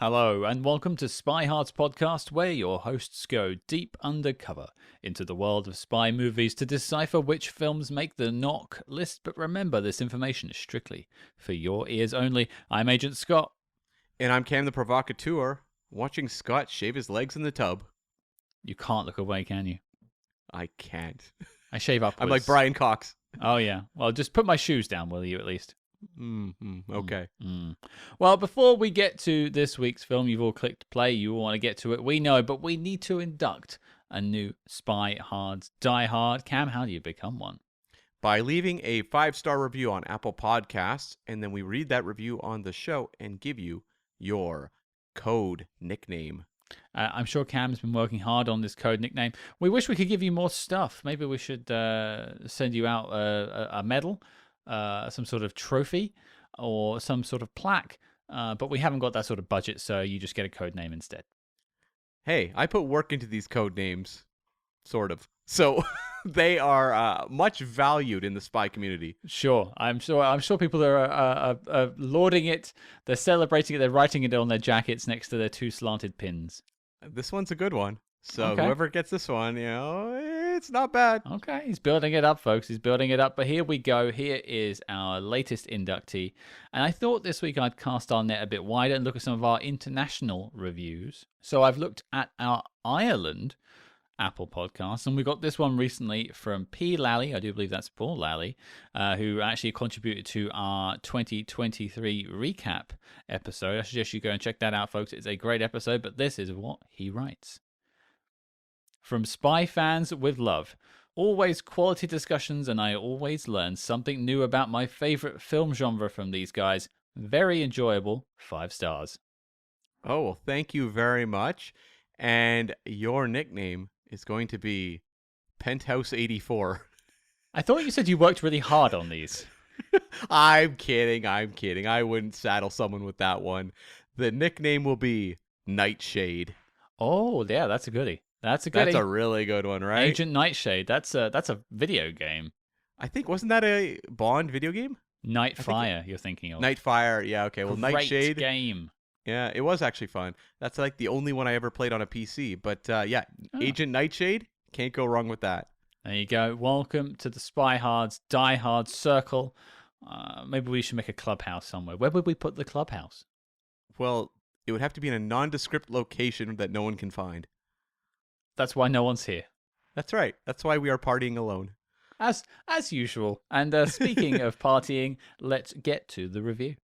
Hello, and welcome to Spy Hard's podcast, where your hosts go deep undercover into the world of spy movies to decipher which films make the knock list. But remember, this information is strictly for your ears only. I'm Agent Scott. And I'm Cam the Provocateur, watching Scott shave his legs in the tub. You can't look away, can you? I can't. I shave upwards. I'm like Brian Cox. Oh, yeah. Well, just put my shoes down, will you, at least? Okay. Well, before we get to this week's film, you've all clicked play, you all want to get to it, we know, but we need to induct a new Spy Hard Die Hard. Cam, how do you become one? By leaving a 5-star review on Apple Podcasts, and then we read that review on the show and give you your code nickname. I'm sure Cam's been working hard on this code nickname. We wish we could give you more stuff. Maybe we should send you out a medal, some sort of trophy, or some sort of plaque. But we haven't got that sort of budget, so you just get a code name instead. Hey, I put work into these code names, sort of. So they are much valued in the spy community. Sure, I'm sure people are lauding it. They're celebrating it. They're writing it on their jackets next to their 2 slanted pins. This one's a good one. So Okay. Whoever gets this one, it's not bad. Okay, he's building it up, folks. He's building it up. But here we go. Here is our latest inductee. And I thought this week I'd cast our net a bit wider and look at some of our international reviews. So I've looked at our Ireland Apple Podcasts, and we got this one recently from P. Lally. I do believe that's Paul Lally, who actually contributed to our 2023 recap episode. I suggest you go and check that out, folks. It's a great episode, but this is what he writes. From spy fans with love, always quality discussions, and I always learn something new about my favorite film genre from these guys. Very enjoyable. 5 stars. Oh, well, thank you very much. And your nickname is going to be Penthouse 84. I thought you said you worked really hard on these. I'm kidding. I wouldn't saddle someone with that one. The nickname will be Nightshade. Oh, yeah, that's a goodie. That's a goodie. That's a really good one, right? Agent Nightshade. That's a video game. I think, wasn't that a Bond video game? Nightfire, you're thinking of. Nightfire, yeah, okay. Well, Great Nightshade. game. Yeah, it was actually fun. That's like the only one I ever played on a PC. But Agent Nightshade, can't go wrong with that. There you go. Welcome to the Spy Hard's Die Hard Circle. Maybe we should make a clubhouse somewhere. Where would we put the clubhouse? Well, it would have to be in a nondescript location that no one can find. That's why no one's here. That's right. That's why we are partying alone. As usual. And speaking of partying, let's get to the review.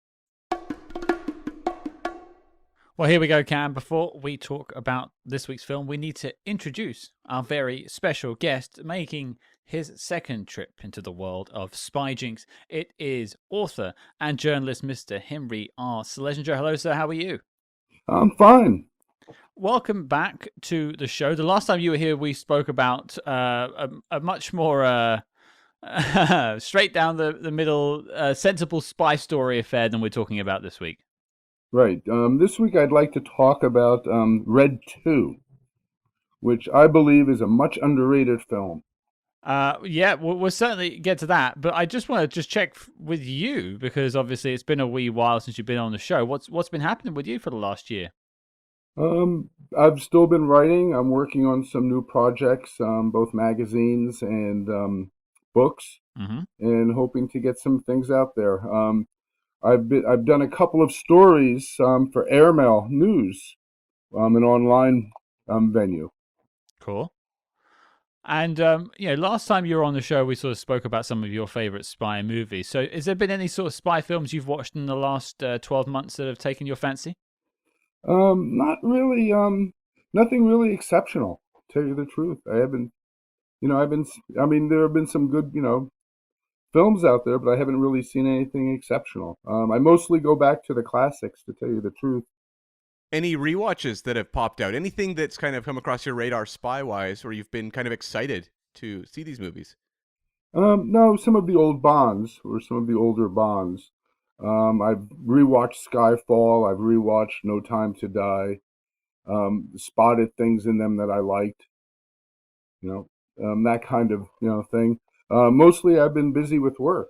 Well, here we go, Cam. Before we talk about this week's film, we need to introduce our very special guest making his second trip into the world of spy jinx. It is author and journalist Mr. Henry R. Schlesinger. Hello, sir. How are you? I'm fine. Welcome back to the show. The last time you were here, we spoke about a much more straight down the middle, sensible spy story affair than we're talking about this week. Right. This week I'd like to talk about Red 2, which I believe is a much underrated film. Yeah, we'll certainly get to that. But I just want to check with you, because obviously it's been a wee while since you've been on the show. What's been happening with you for the last year? I've still been writing. I'm working on some new projects, both magazines and books, and hoping to get some things out there. I've done a couple of stories for Airmail News, an online venue. Cool. And last time you were on the show, we sort of spoke about some of your favorite spy movies. So, has there been any sort of spy films you've watched in the last 12 months that have taken your fancy? Not really. Nothing really exceptional. To tell you the truth, I haven't. There have been some good, films out there, but I haven't really seen anything exceptional. I mostly go back to the classics, to tell you the truth. Any rewatches that have popped out? Anything that's kind of come across your radar spy-wise, where you've been kind of excited to see these movies? No, some of the old Bonds, or some of the older Bonds. I've rewatched Skyfall. I've rewatched No Time to Die. Spotted things in them that I liked. That kind of thing. Mostly I've been busy with work.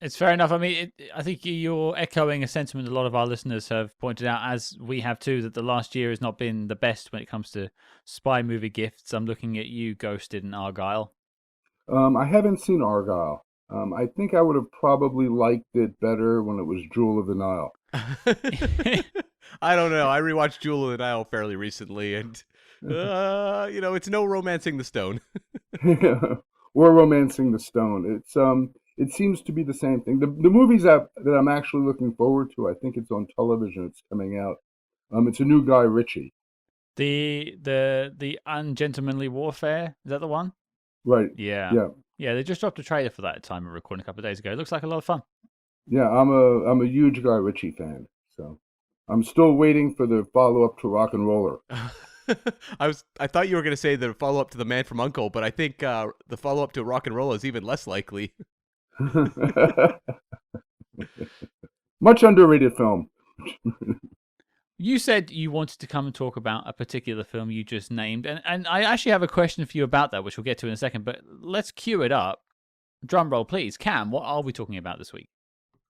It's fair enough. I mean, I think you're echoing a sentiment a lot of our listeners have pointed out, as we have too, that the last year has not been the best when it comes to spy movie gifts. I'm looking at you, Ghosted and Argyle. I haven't seen Argyle. I think I would have probably liked it better when it was Jewel of the Nile. I don't know. I rewatched Jewel of the Nile fairly recently, and it's no Romancing the Stone. Or Romancing the Stone. It seems to be the same thing. The movies that I'm actually looking forward to, I think it's on television. It's coming out. It's a new Guy Ritchie. The Ungentlemanly Warfare, is that the one? Right. Yeah. They just dropped a trailer for that time of recording a couple of days ago. It looks like a lot of fun. Yeah, I'm a huge Guy Ritchie fan, so I'm still waiting for the follow up to Rock and Roller. I thought you were going to say the follow up to The Man from U.N.C.L.E., but I think the follow up to Rock and Roll is even less likely. Much underrated film. You said you wanted to come and talk about a particular film you just named, and I actually have a question for you about that, which we'll get to in a second, but let's cue it up. Drum roll, please. Cam, what are we talking about this week?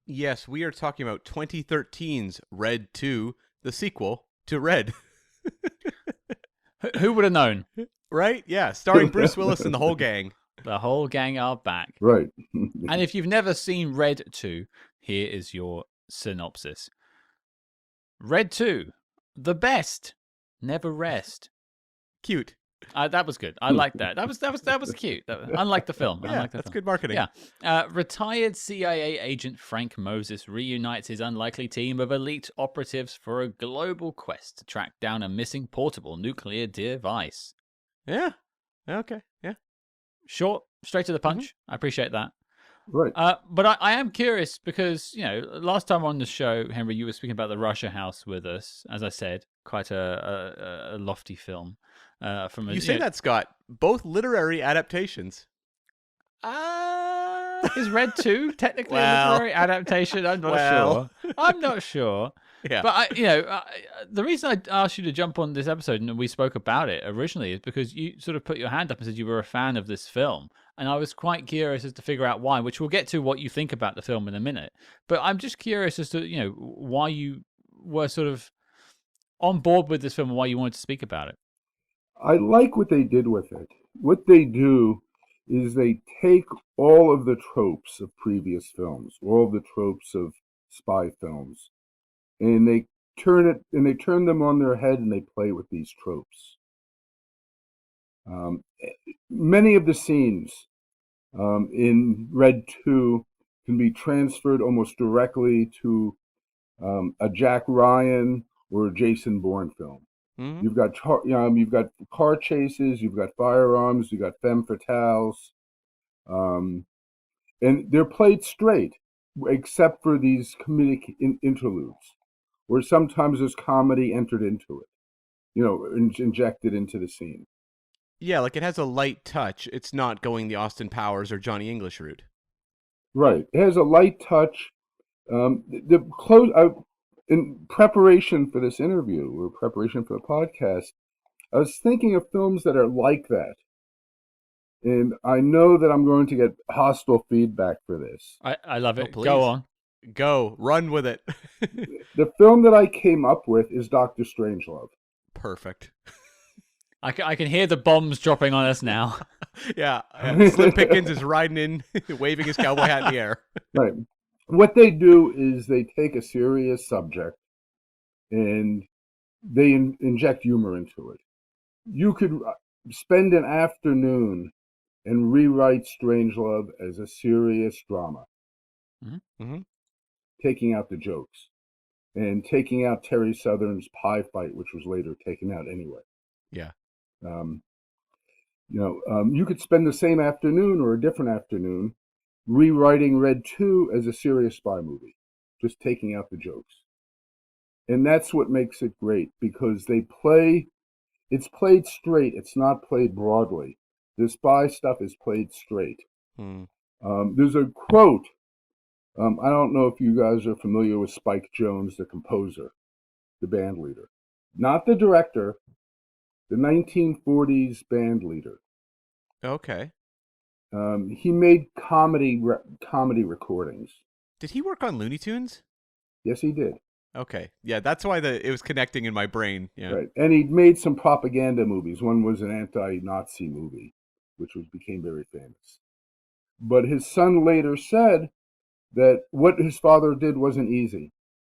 Yes, we are talking about 2013's Red 2, the sequel to Red. Who would have known? Right? Yeah, starring Bruce Willis and the whole gang. The whole gang are back. Right. And if you've never seen Red 2, here is your synopsis. Red 2, the best, never rest. Cute. That was good. I like that. That was cute. Unlike the film. Yeah, that's good marketing. Yeah. Retired CIA agent Frank Moses reunites his unlikely team of elite operatives for a global quest to track down a missing portable nuclear device. Yeah. Okay. Yeah. Short, straight to the punch. Mm-hmm. I appreciate that. Right. But I am curious because, last time on the show, Henry, you were speaking about the Russia House with us. As I said, quite a lofty film. You say that, Scott. Both literary adaptations. Is Red 2 technically a literary adaptation? I'm not sure. I'm not sure. Yeah. But the reason I asked you to jump on this episode and we spoke about it originally is because you sort of put your hand up and said you were a fan of this film. And I was quite curious as to figure out why, which we'll get to what you think about the film in a minute. But I'm just curious as to, why you were sort of on board with this film and why you wanted to speak about it. I like what they did with it. What they do is they take all of the tropes of previous films, all of the tropes of spy films, and they turn them on their head and they play with these tropes. Many of the scenes in Red 2 can be transferred almost directly to a Jack Ryan or a Jason Bourne film. Mm-hmm. You've got car chases, you've got firearms, you've got femme fatales, and they're played straight, except for these comedic interludes, where sometimes there's comedy entered into it, injected into the scene. Yeah, like it has a light touch. It's not going the Austin Powers or Johnny English route. Right. It has a light touch. In preparation for this interview or preparation for the podcast, I was thinking of films that are like that. And I know that I'm going to get hostile feedback for this. I love it. Oh, go on. Go. Run with it. The film that I came up with is Dr. Strangelove. Perfect. I can hear the bombs dropping on us now. Yeah. Slim Pickens is riding in, waving his cowboy hat in the air. Right. What they do is they take a serious subject and they inject humor into it. You could spend an afternoon and rewrite Strangelove as a serious drama, mm-hmm. taking out the jokes and taking out Terry Southern's pie fight, which was later taken out anyway. Yeah. You could spend the same afternoon or a different afternoon rewriting Red 2 as a serious spy movie, just taking out the jokes. And that's what makes it great, because it's played straight. It's not played broadly. The spy stuff is played straight. There's a quote. I don't know if you guys are familiar with Spike Jonze, the composer, the band leader. Not the director, the 1940s band leader. Okay. He made comedy recordings. Did he work on Looney Tunes? Yes, he did. Okay. Yeah, that's why it was connecting in my brain. Yeah. Right, and he made some propaganda movies. One was an anti-Nazi movie, which became very famous. But his son later said that what his father did wasn't easy.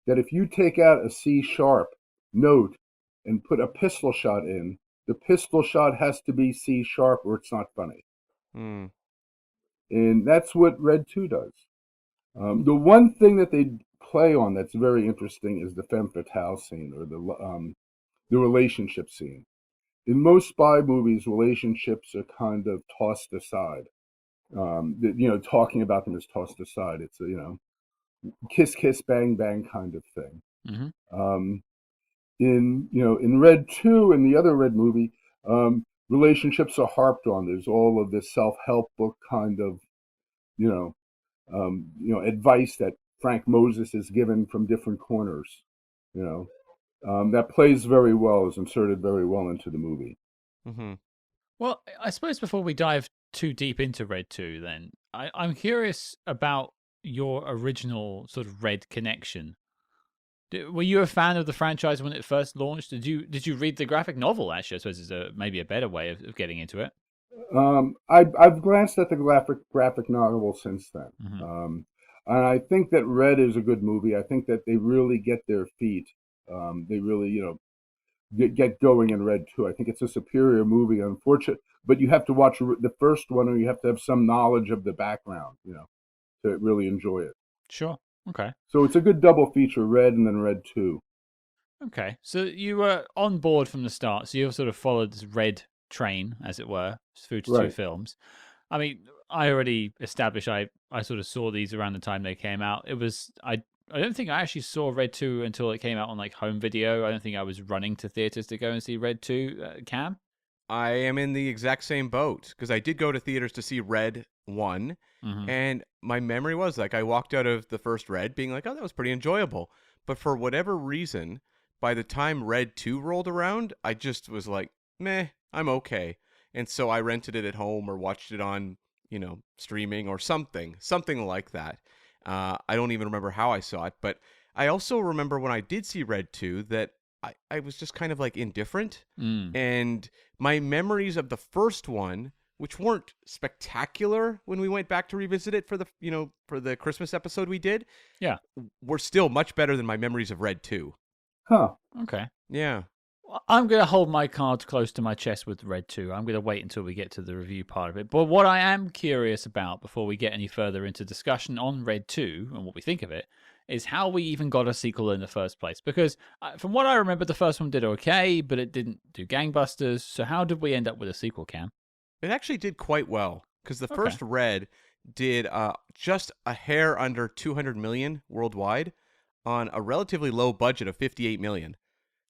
That if you take out a C sharp note and put a pistol shot in, the pistol shot has to be C sharp or it's not funny. Mm. And that's what Red 2 does. The one thing that they play on that's very interesting is the femme fatale scene, or the relationship scene. In most spy movies, relationships are kind of tossed aside. Talking about them is tossed aside. It's a, kiss, kiss, bang, bang kind of thing. Mm-hmm. In Red 2 and the other Red movie, relationships are harped on. There's all of this self-help book kind of, advice that Frank Moses is given from different corners. That plays very well, is inserted very well into the movie. Mm-hmm. Well, I suppose before we dive too deep into Red 2, then I'm curious about your original sort of Red connection. Were you a fan of the franchise when it first launched? Did you read the graphic novel? Actually, I suppose is maybe a better way of getting into it. I've glanced at the graphic novel since then, Mm-hmm. and I think that Red is a good movie. I think that they really get their feet. They really, get going in Red 2. I think it's a superior movie. Unfortunate, but you have to watch the first one, or you have to have some knowledge of the background, to really enjoy it. Sure. Okay. So it's a good double feature, Red and then Red 2. Okay. So you were on board from the start. So you've sort of followed this Red train, as it were, through to two Right. films. I mean, I already established I sort of saw these around the time they came out. I don't think I actually saw Red 2 until it came out on like home video. I don't think I was running to theaters to go and see Red 2. Cam? I am in the exact same boat because I did go to theaters to see Red 1, Mm-hmm. and my memory was like I walked out of the first Red being like, oh, that was pretty enjoyable. But for whatever reason, by the time Red 2 rolled around, I just was like, meh, I'm okay. And so I rented it at home or watched it on, streaming or something like that. I don't even remember how I saw it, but I also remember when I did see Red 2 that I was just kind of like indifferent. Mm. And my memories of the first one, which weren't spectacular when we went back to revisit it for the Christmas episode we did, Yeah. were still much better than my memories of Red 2. Huh. Okay. Yeah. I'm going to hold my cards close to my chest with Red 2. I'm going to wait until we get to the review part of it. But what I am curious about before we get any further into discussion on Red 2 and what we think of it is how we even got a sequel in the first place. Because from what I remember, the first one did okay, but it didn't do gangbusters. So how did we end up with a sequel, Cam? It actually did quite well because the Okay. first Red did just a hair under 200 million worldwide on a relatively low budget of 58 million.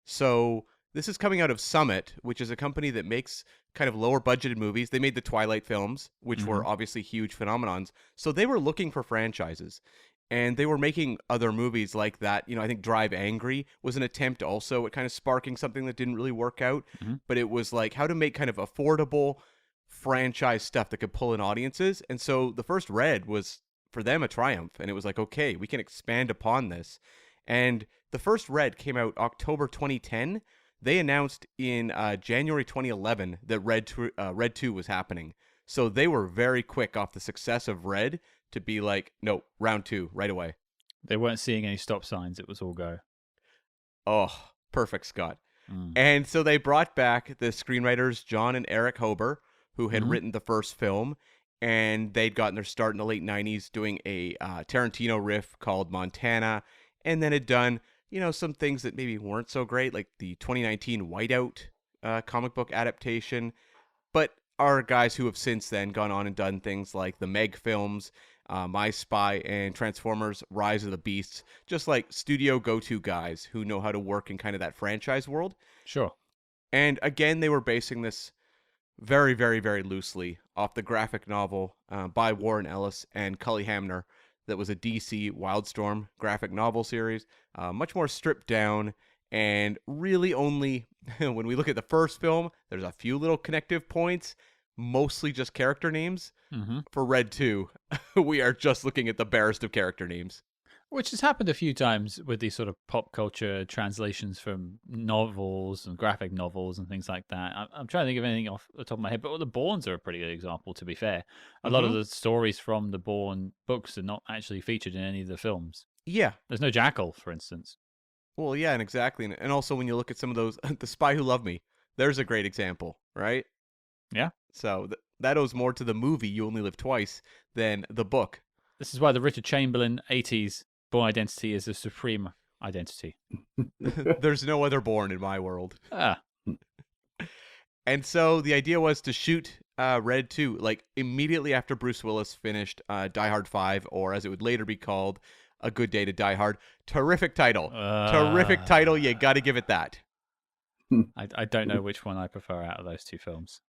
So this is coming out of Summit, which is a company that makes kind of lower budgeted movies. They made the Twilight films, which were obviously huge phenomenons. So they were looking for franchises. And they were making other movies like that. I think Drive Angry was an attempt also at kind of sparking something that didn't really work out. Mm-hmm. But it was like how to make kind of affordable franchise stuff that could pull in audiences. And so the first Red was for them a triumph. And it was like, okay, we can expand upon this. And the first Red came out October 2010. They announced in January 2011 that Red 2 was happening. So they were very quick off the success of Red to be like, no, round 2 right away. They weren't seeing any stop signs. It was all go. Oh, perfect, Scott. And so they brought back the screenwriters John and Eric Hober, who had written the first film, and they'd gotten their start in the late 90s doing a Tarantino riff called Montana, and then had done, some things that maybe weren't so great, like the 2019 Whiteout comic book adaptation, but are guys who have since then gone on and done things like the Meg films, My Spy, and Transformers Rise of the Beasts, just like studio go-to guys who know how to work in kind of that franchise world. Sure. And again, they were basing this very, very, very loosely off the graphic novel by Warren Ellis and Cully Hamner that was a DC Wildstorm graphic novel series, much more stripped down, and really only, when we look at the first film, there's a few little connective points, mostly just character names. Mm-hmm. For Red 2, we are just looking at the barest of character names. Which has happened a few times with these sort of pop culture translations from novels and graphic novels and things like that. I'm trying to think of anything off the top of my head, but the Bournes are a pretty good example, to be fair. A lot of the stories from the Bourne books are not actually featured in any of the films. Yeah. There's no Jackal, for instance. Well, yeah, and exactly. And also when you look at some of those, The Spy Who Loved Me, there's a great example, right? Yeah. So that owes more to the movie You Only Live Twice than the book. This is why the Richard Chamberlain 80s Bourne identity is a supreme identity. There's no other Bourne in my world. Ah. And so the idea was to shoot Red 2, like immediately after Bruce Willis finished Die Hard 5, or as it would later be called, A Good Day to Die Hard. Terrific title. Terrific title. You got to give it that. I don't know which one I prefer out of those two films.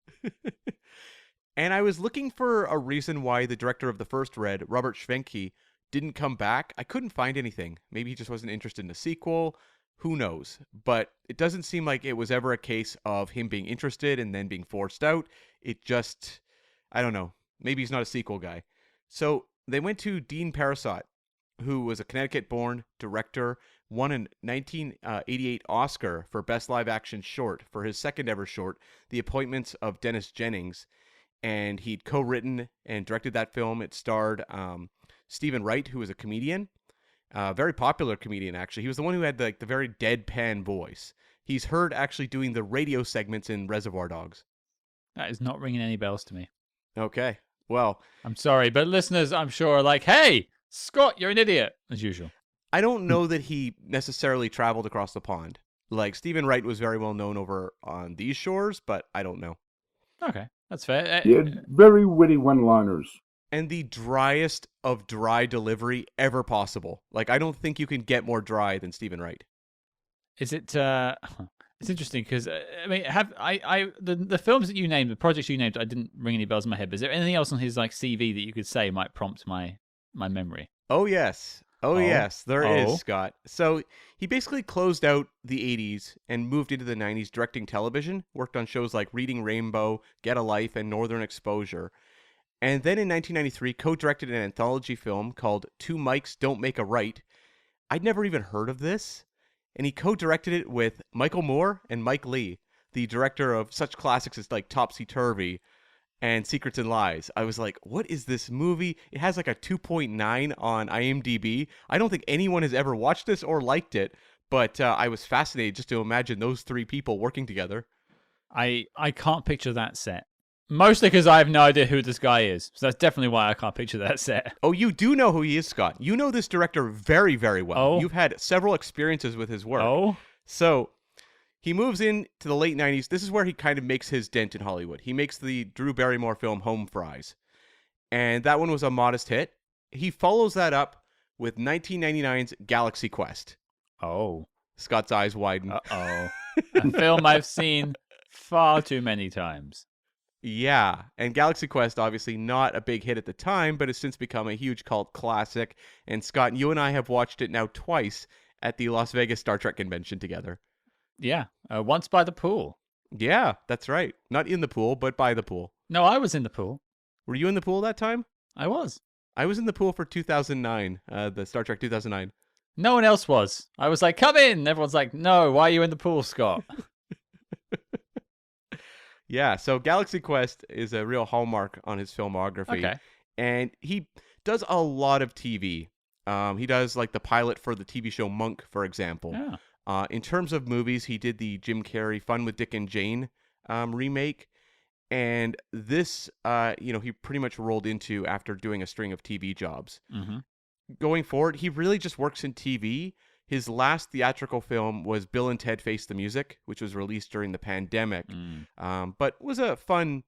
And I was looking for a reason why the director of the first Red, Robert Schwenke, didn't come back. I couldn't find anything. Maybe he just wasn't interested in a sequel. Who knows? But it doesn't seem like it was ever a case of him being interested and then being forced out. It just, I don't know. Maybe he's not a sequel guy. So they went to Dean Parisot, who was a Connecticut-born director, won a 1988 Oscar for Best Live Action Short for his second ever short, The Appointments of Dennis Jennings. And he'd co-written and directed that film. It starred Stephen Wright, who was a comedian, very popular comedian, actually. He was the one who had the very deadpan voice. He's heard actually doing the radio segments in Reservoir Dogs. That is not ringing any bells to me. Okay, well. I'm sorry, but listeners, I'm sure, are like, hey, Scott, you're an idiot, as usual. I don't know that he necessarily traveled across the pond. Like, Stephen Wright was very well known over on these shores, but I don't know. Okay, that's fair. He had very witty one-liners. And the driest of dry delivery ever possible. Like, I don't think you can get more dry than Stephen Wright. Is it? It's interesting because I mean, the films that you named, the projects you named, I didn't ring any bells in my head. But is there anything else on his CV that you could say might prompt my memory? Oh yes, yes, there is, Scott. So he basically closed out the 80s and moved into the 90s directing television. Worked on shows like Reading Rainbow, Get a Life, and Northern Exposure. And then in 1993, co-directed an anthology film called Two Mics Don't Make a Right. I'd never even heard of this. And he co-directed it with Michael Moore and Mike Leigh, the director of such classics as like Topsy-Turvy and Secrets and Lies. I was like, what is this movie? It has like a 2.9 on IMDb. I don't think anyone has ever watched this or liked it, but I was fascinated just to imagine those three people working together. I can't picture that set. Mostly because I have no idea who this guy is. So that's definitely why I can't picture that set. Oh, you do know who he is, Scott. You know this director very, very well. Oh. You've had several experiences with his work. Oh. So he moves into the late 90s. This is where he kind of makes his dent in Hollywood. He makes the Drew Barrymore film Home Fries. And that one was a modest hit. He follows that up with 1999's Galaxy Quest. Oh. Scott's eyes widen. Uh-oh. A film I've seen far too many times. Yeah, and Galaxy Quest, obviously not a big hit at the time, but has since become a huge cult classic. And Scott, you and I have watched it now twice at the Las Vegas Star Trek convention together. Yeah, once by the pool. Yeah, that's right. Not in the pool, but by the pool. No, I was in the pool. Were you in the pool that time? I was. I was in the pool for 2009, the Star Trek 2009. No one else was. I was like, come in. Everyone's like, no, why are you in the pool, Scott? Yeah, so Galaxy Quest is a real hallmark on his filmography. Okay. And he does a lot of TV. He does like the pilot for the TV show Monk, for example. Yeah. In terms of movies, he did the Jim Carrey Fun with Dick and Jane remake. And this, he pretty much rolled into after doing a string of TV jobs. Mm-hmm. Going forward, he really just works in TV. His last theatrical film was Bill and Ted Face the Music, which was released during the pandemic, but was a fun,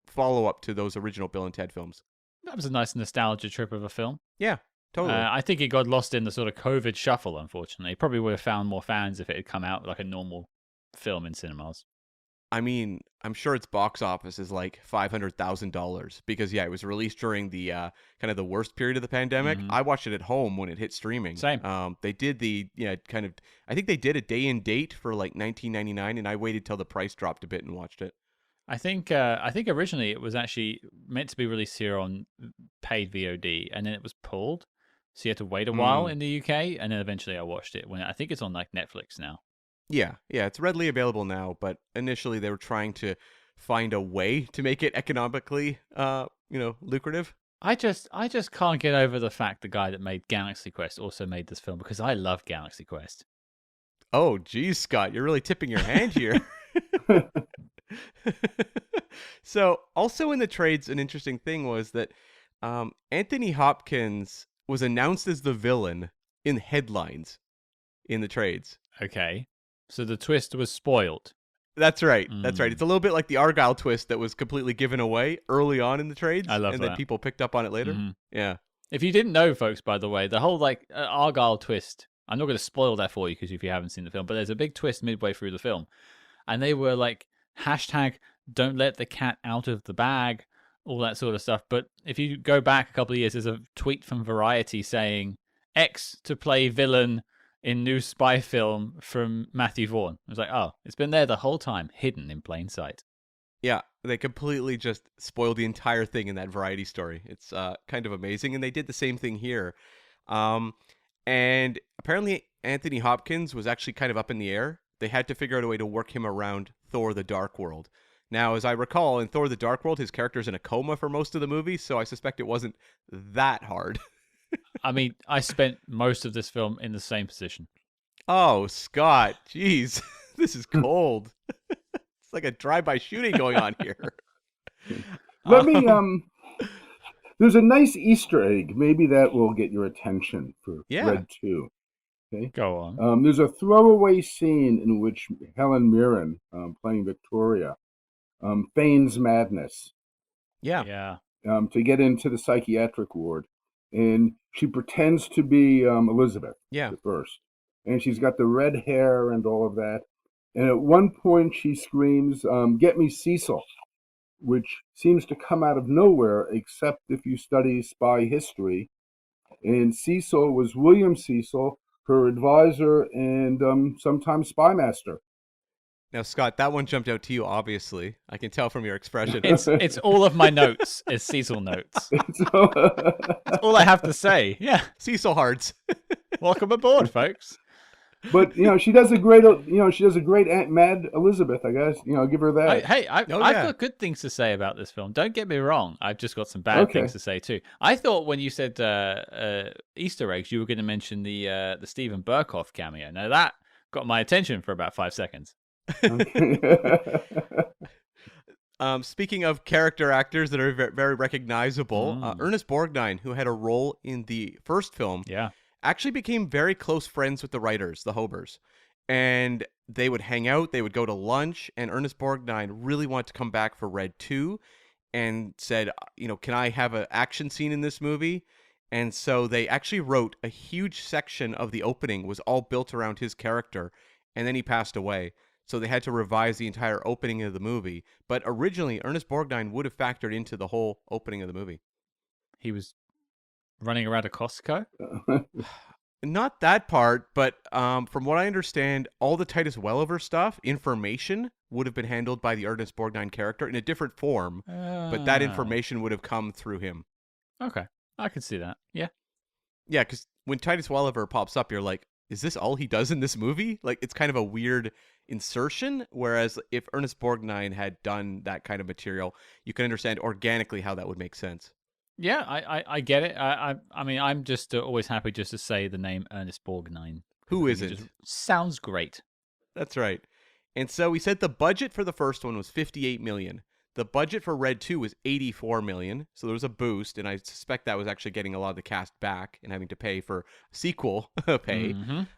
follow-up to those original Bill and Ted films. That was a nice nostalgia trip of a film. Yeah, totally. I think it got lost in the sort of COVID shuffle, unfortunately. It probably would have found more fans if it had come out like a normal film in cinemas. I mean, I'm sure its box office is like $500,000 because, it was released during the kind of the worst period of the pandemic. Mm-hmm. I watched it at home when it hit streaming. Same. They did I think they did a day and date for like $19.99, and I waited till the price dropped a bit and watched it. I think originally it was actually meant to be released here on paid VOD, and then it was pulled, so you had to wait a while in the UK, and then eventually I watched it when I think it's on like Netflix now. Yeah, it's readily available now, but initially they were trying to find a way to make it economically, lucrative. I just can't get over the fact the guy that made Galaxy Quest also made this film, because I love Galaxy Quest. Oh, geez, Scott, you're really tipping your hand here. So, also in the trades, an interesting thing was that Anthony Hopkins was announced as the villain in headlines in the trades. Okay, so the twist was spoiled. That's right. That's right. It's a little bit like the Argyle twist that was completely given away early on in the trades. I love and that. then people picked up on it later. Mm-hmm. Yeah. If you didn't know, folks, by the way, the whole Argyle twist, I'm not going to spoil that for you because if you haven't seen the film, but there's a big twist midway through the film. And they were like, hashtag don't let the cat out of the bag, all that sort of stuff. But if you go back a couple of years, there's a tweet from Variety saying X to play villain in new spy film from Matthew Vaughn. I was like, oh, it's been there the whole time, hidden in plain sight. Yeah, they completely just spoiled the entire thing in that Variety story. It's kind of amazing. And they did the same thing here. And apparently Anthony Hopkins was actually kind of up in the air. They had to figure out a way to work him around Thor the Dark World. Now, as I recall, in Thor the Dark World, his character's in a coma for most of the movie, so I suspect it wasn't that hard. I mean, I spent most of this film in the same position. Oh, Scott, jeez, this is cold. It's like a drive-by shooting going on here. Let me, there's a nice Easter egg. Maybe that will get your attention for Red 2. Okay. Go on. There's a throwaway scene in which Helen Mirren, playing Victoria, feigns madness. Yeah. To get into the psychiatric ward. And she pretends to be Elizabeth at first. And she's got the red hair and all of that. And at one point she screams, "Get me Cecil," which seems to come out of nowhere, except if you study spy history. And Cecil was William Cecil, her advisor and sometimes spy master. Now, Scott, that one jumped out to you, obviously. I can tell from your expression. It's all of my notes. It's Cecil notes. That's all I have to say. Yeah. Cecil hearts. Welcome aboard, folks. But she does a great Aunt Mad Elizabeth, I guess. Give her that. I've got good things to say about this film. Don't get me wrong. I've just got some bad things to say too. I thought when you said Easter eggs, you were going to mention the Steven Berkoff cameo. Now that got my attention for about 5 seconds. Speaking of character actors that are very recognizable, Ernest Borgnine, who had a role in the first film, actually became very close friends with the writers, the Hobers. And they would hang out, they would go to lunch, and Ernest Borgnine really wanted to come back for Red 2 and said, can I have an action scene in this movie? And so they actually wrote a huge section of the opening was all built around his character, and then he passed away. So they had to revise the entire opening of the movie. But originally, Ernest Borgnine would have factored into the whole opening of the movie. He was running around a Costco? Not that part, but from what I understand, all the Titus Welliver stuff, information, would have been handled by the Ernest Borgnine character in a different form. But that information would have come through him. Okay, I can see that. Yeah. Yeah, because when Titus Welliver pops up, you're like, is this all he does in this movie? Like, it's kind of a weird insertion, whereas if Ernest Borgnine had done that kind of material, you can understand organically how that would make sense. Yeah, I get it. I mean, I'm just always happy just to say the name Ernest Borgnine. Who isn't? It sounds great. That's right. And so we said the budget for the first one was $58 million. The budget for Red 2 was $84 million, so there was a boost, and I suspect that was actually getting a lot of the cast back and having to pay for sequel pay.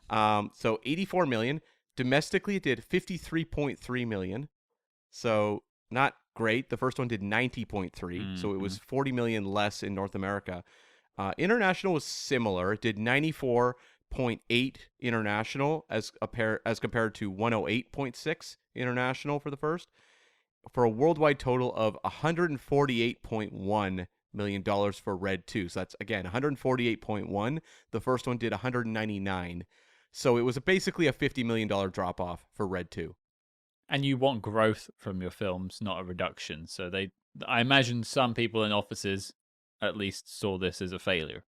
So $84 million. Domestically, it did $53.3 million, so not great. The first one did $90.3, so it was $40 million less in North America. International was similar. It did $94.8 international as compared to $108.6 international for the first, for a worldwide total of $148.1 million for Red 2. So that's, again, 148.1. The first one did 199. So it was basically a $50 million drop-off for Red 2. And you want growth from your films, not a reduction. So I imagine some people in offices at least saw this as a failure.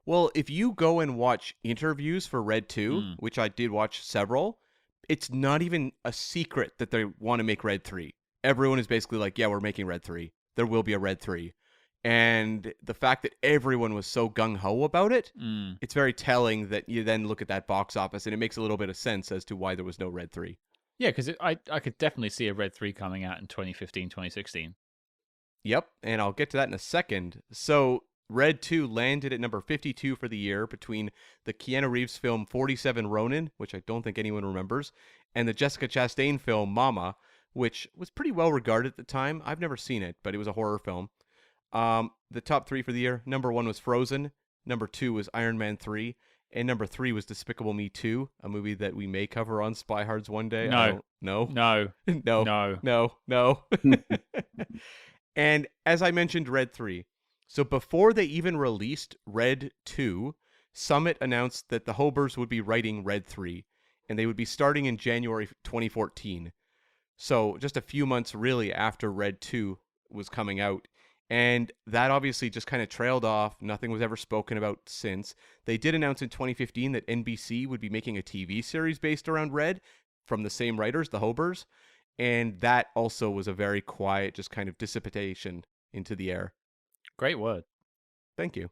Well, if you go and watch interviews for Red 2, which I did watch several, it's not even a secret that they want to make Red 3. Everyone is basically like, yeah, we're making Red 3. There will be a Red 3. And the fact that everyone was so gung-ho about it, it's very telling that you then look at that box office and it makes a little bit of sense as to why there was no Red 3. Yeah, because I could definitely see a Red 3 coming out in 2015, 2016. Yep, and I'll get to that in a second. So Red 2 landed at number 52 for the year between the Keanu Reeves film 47 Ronin, which I don't think anyone remembers, and the Jessica Chastain film Mama, which was pretty well regarded at the time. I've never seen it, but it was a horror film. The top 3 for the year, number 1 was Frozen, number 2 was Iron Man 3, and number 3 was Despicable Me 2, a movie that we may cover on Spy Hards one day. No. No. And as I mentioned, Red 3. So before they even released Red 2, Summit announced that the Hobers would be writing Red 3, and they would be starting in January 2014. So just a few months really after Red 2 was coming out. And that obviously just kind of trailed off. Nothing was ever spoken about since. They did announce in 2015 that NBC would be making a TV series based around Red from the same writers, the Hobers. And that also was a very quiet, just kind of dissipation into the air. Great word. Thank you.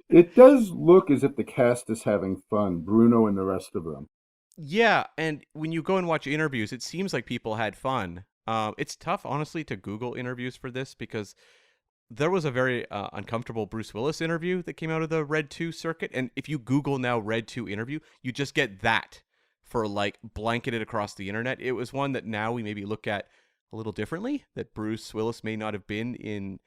It does look as if the cast is having fun, Bruno and the rest of them. Yeah, and when you go and watch interviews, it seems like people had fun. It's tough, honestly, to Google interviews for this because there was a very uncomfortable Bruce Willis interview that came out of the Red 2 circuit. And if you Google now Red 2 interview, you just get that for like blanketed across the internet. It was one that now we maybe look at a little differently, that Bruce Willis may not have been in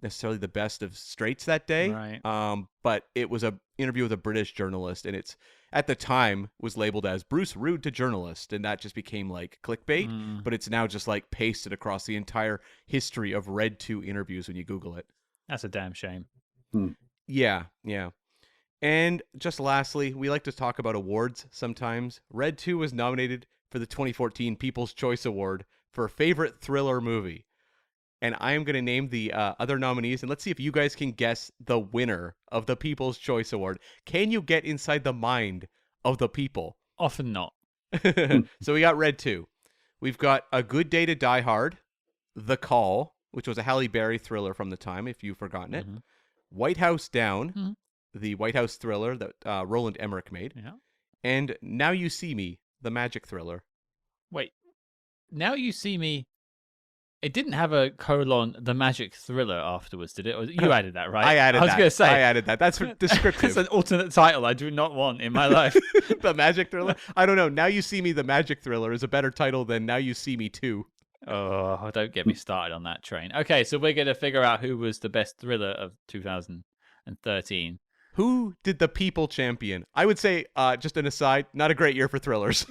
necessarily the best of straits that day. Right. But it was a interview with a British journalist, and it's at the time was labeled as Bruce rude to journalist, and that just became like clickbait. But it's now just like pasted across the entire history of Red 2 interviews when you Google it. That's a damn shame. Yeah. And just lastly, we like to talk about awards sometimes. Red 2 was nominated for the 2014 People's Choice Award for Favorite Thriller Movie. And I am going to name the other nominees, and let's see if you guys can guess the winner of the People's Choice Award. Can you get inside the mind of the people? Often not. So we got Red 2. We've got A Good Day to Die Hard, The Call, which was a Halle Berry thriller from the time, if you've forgotten it. White House Down, the White House thriller that Roland Emmerich made. Yeah. And Now You See Me, the magic thriller. Wait. Now You See Me. It didn't have a colon, the magic thriller afterwards, did it? You added that, right? I added that. I was going to say. I added that. That's descriptive. It's an alternate title I do not want in my life. The magic thriller? I don't know. Now You See Me, the magic thriller is a better title than Now You See Me 2. Oh, don't get me started on that train. Okay, so we're going to figure out who was the best thriller of 2013. Who did the people champion? I would say, just an aside, not a great year for thrillers.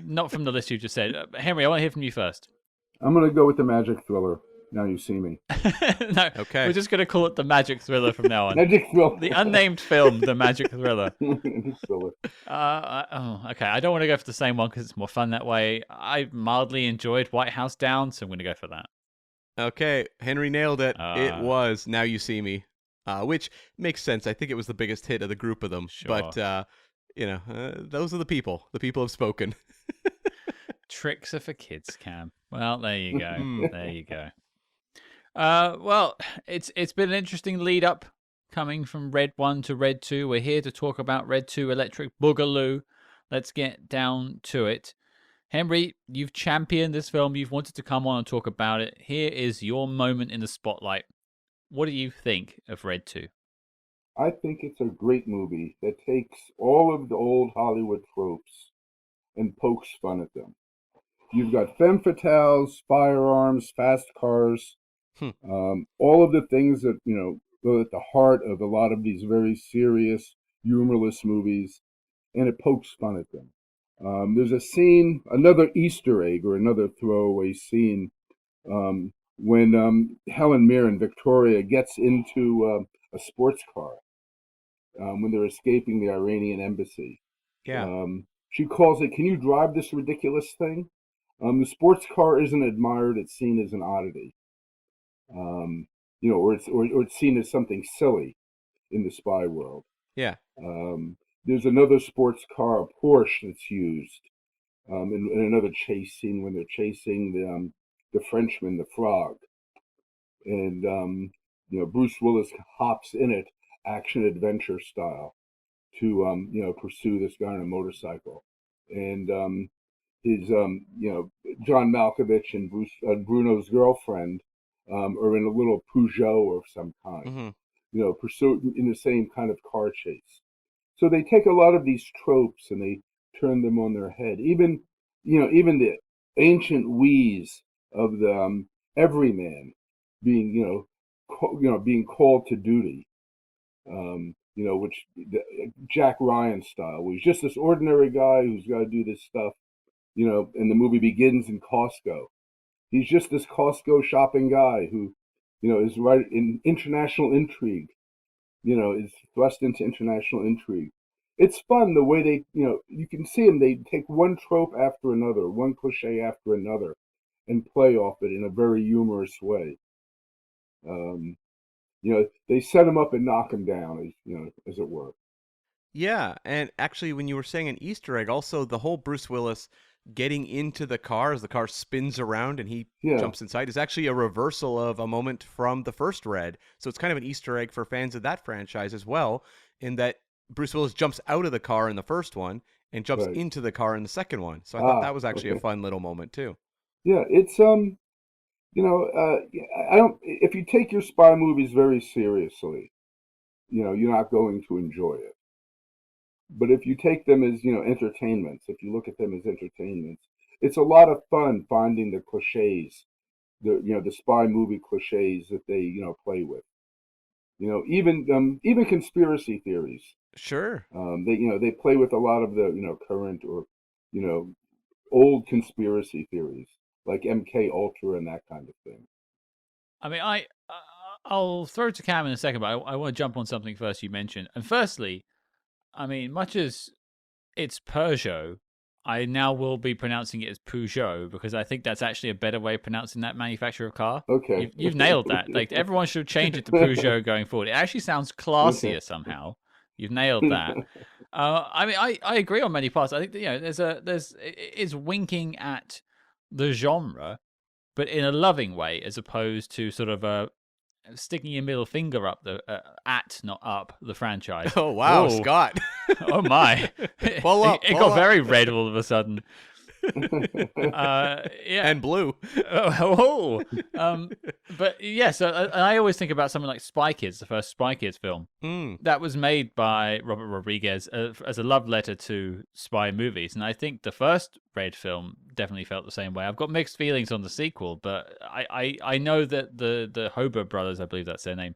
Not from the list you just said. Henry, I want to hear from you first. I'm going to go with the magic thriller. Now You See Me. No, okay. We're just going to call it the magic thriller from now on. Magic thriller. The unnamed film, the magic thriller. Magic thriller. Okay. I don't want to go for the same one because it's more fun that way. I mildly enjoyed White House Down, so I'm going to go for that. Okay, Henry nailed it. It was Now You See Me, which makes sense. I think it was the biggest hit of the group of them. Sure. But, those are the people. The people have spoken. Tricks are for kids, Cam. Well, there you go. There you go. Well, it's been an interesting lead up coming from Red 1 to Red 2. We're here to talk about Red 2 Electric Boogaloo. Let's get down to it. Henry, you've championed this film. You've wanted to come on and talk about it. Here is your moment in the spotlight. What do you think of Red 2? I think it's a great movie that takes all of the old Hollywood tropes and pokes fun at them. You've got femme fatales, firearms, fast cars, all of the things that, go at the heart of a lot of these very serious, humorless movies, and it pokes fun at them. There's a scene, another Easter egg or another throwaway scene, when Helen Mirren, Victoria, gets into a sports car when they're escaping the Iranian embassy. Yeah. She calls it, "Can you drive this ridiculous thing?" The sports car isn't admired; it's seen as an oddity. Or it's seen as something silly in the spy world. Yeah. There's another sports car, a Porsche, that's used in another chase scene when they're chasing the Frenchman, the Frog, and Bruce Willis hops in it, action adventure style, to pursue this guy on a motorcycle, and his John Malkovich and Bruno's girlfriend are in a little Peugeot of some kind, pursuing in the same kind of car chase. So they take a lot of these tropes and they turn them on their head. Even the ancient wheeze of the everyman being being called to duty. Which Jack Ryan style, where he's just this ordinary guy who's got to do this stuff. And the movie begins in Costco. He's just this Costco shopping guy who, is right in international intrigue. Is thrust into international intrigue. It's fun the way they, you can see them. They take one trope after another, one cliche after another, and play off it in a very humorous way. They set him up and knock him down, as it were. Yeah, and actually, when you were saying an Easter egg, also the whole Bruce Willis getting into the car as the car spins around and he jumps inside is actually a reversal of a moment from the first Red. So it's kind of an Easter egg for fans of that franchise as well, in that Bruce Willis jumps out of the car in the first one and jumps into the car in the second one. So I thought that was actually a fun little moment too. Yeah, it's I don't. If you take your spy movies very seriously, you're not going to enjoy it. But if you take them as entertainments, if you look at them as entertainments, it's a lot of fun finding the cliches, the spy movie cliches that they play with. Even conspiracy theories. Sure. They play with a lot of the current or old conspiracy theories like MK Ultra and that kind of thing. I mean, I'll throw it to Cam in a second, but I want to jump on something first you mentioned. And firstly, I mean, much as it's Peugeot, I now will be pronouncing it as Peugeot because I think that's actually a better way of pronouncing that manufacturer of car. Okay. You've nailed that. Like, everyone should change it to Peugeot going forward. It actually sounds classier somehow. You've nailed that. I mean, I agree on many parts. I think that, it's winking at the genre, but in a loving way, as opposed to sort of sticking your middle finger up not up, the franchise. Oh, wow, Whoa. Scott. Oh, my. It got very red all of a sudden. And blue. But yeah, so I always think about something like Spy Kids, the first Spy Kids film. That was made by Robert Rodriguez as a love letter to spy movies, and I think the first Red film definitely felt the same way. I've got mixed feelings on the sequel, but I know that the Hober brothers, I believe that's their name,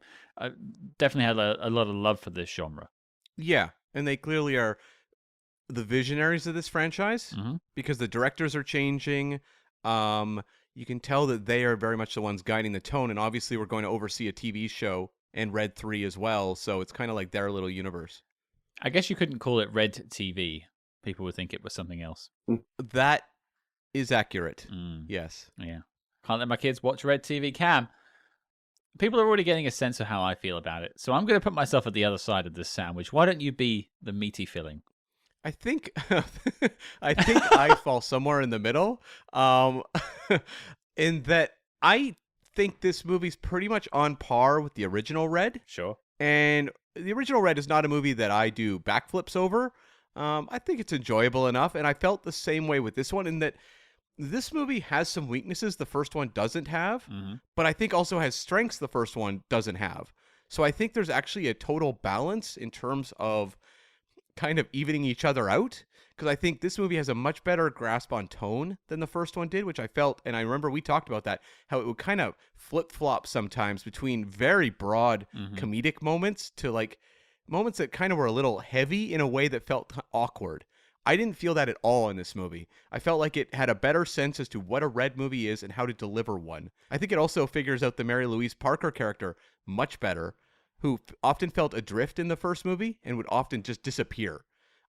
definitely had a lot of love for this genre. Yeah, and they clearly are the visionaries of this franchise because the directors are changing. You can tell that they are very much the ones guiding the tone, and obviously we're going to oversee a TV show and Red 3 as well, so it's kind of like their little universe. I guess you couldn't call it Red TV. People would think it was something else. That is accurate. Yes. Yeah. Can't let my kids watch Red TV. Cam, people are already getting a sense of how I feel about it, so I'm going to put myself at the other side of this sandwich. Why don't you be the meaty filling? I think I fall somewhere in the middle. In that I think this movie's pretty much on par with the original Red. Sure. And the original Red is not a movie that I do backflips over. I think it's enjoyable enough, and I felt the same way with this one in that this movie has some weaknesses the first one doesn't have, but I think also has strengths the first one doesn't have. So I think there's actually a total balance in terms of kind of evening each other out, because I think this movie has a much better grasp on tone than the first one did, which I felt, and I remember we talked about that, how it would kind of flip-flop sometimes between very broad comedic moments to like moments that kind of were a little heavy in a way that felt awkward. I didn't feel that at all in this movie. I felt like it had a better sense as to what a Red movie is and how to deliver one. I think it also figures out the Mary-Louise Parker character much better, who often felt adrift in the first movie and would often just disappear.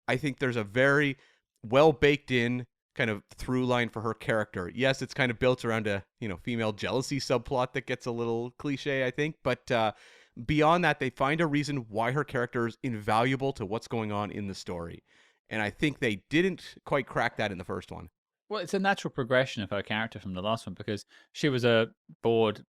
I think there's a very well baked in kind of through line for her character. Yes, it's kind of built around a, female jealousy subplot that gets a little cliche, I think, but beyond that, they find a reason why her character is invaluable to what's going on in the story. And I think they didn't quite crack that in the first one. Well, it's a natural progression of her character from the last one, because she was a bored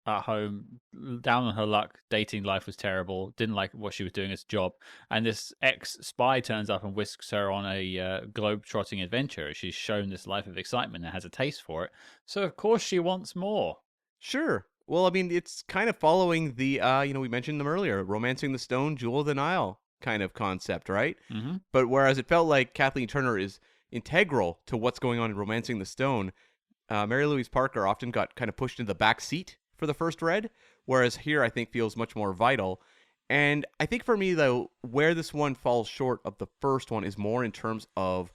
at home, down on her luck, dating life was terrible, didn't like what she was doing as a job, and this ex-spy turns up and whisks her on a globe-trotting adventure. She's shown this life of excitement and has a taste for it, so of course she wants more. Sure. Well, I mean, it's kind of following the, we mentioned them earlier, Romancing the Stone, Jewel of the Nile kind of concept, right? Mm-hmm. But whereas it felt like Kathleen Turner is integral to what's going on in Romancing the Stone, Mary-Louise Parker often got kind of pushed into the back seat for the first read, whereas here I think feels much more vital. And I think for me, though, where this one falls short of the first one is more in terms of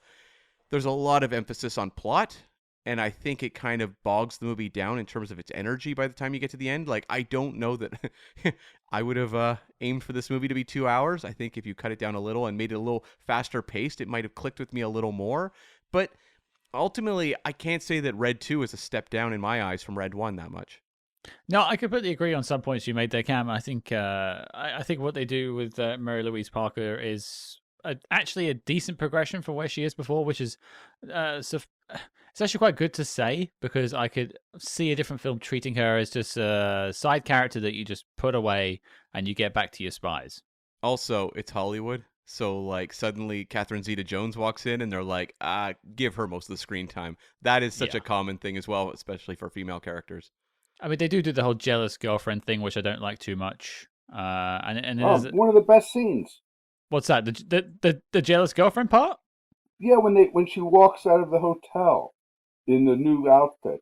there's a lot of emphasis on plot, and I think it kind of bogs the movie down in terms of its energy by the time you get to the end. Like, I don't know that I would have aimed for this movie to be 2 hours. I think if you cut it down a little and made it a little faster paced, it might have clicked with me a little more. But ultimately, I can't say that Red 2 is a step down in my eyes from Red 1 that much. No, I completely agree on some points you made there, Cam. I think I think what they do with Mary-Louise Parker is actually a decent progression from where she is before, which is it's actually quite good to say, because I could see a different film treating her as just a side character that you just put away and you get back to your spies. Also, it's Hollywood. So, like, suddenly Catherine Zeta-Jones walks in and they're like, give her most of the screen time. That is such a common thing as well, especially for female characters. I mean, they do the whole jealous girlfriend thing, which I don't like too much. And one of the best scenes. What's that? The jealous girlfriend part? Yeah, when she walks out of the hotel in the new outfit.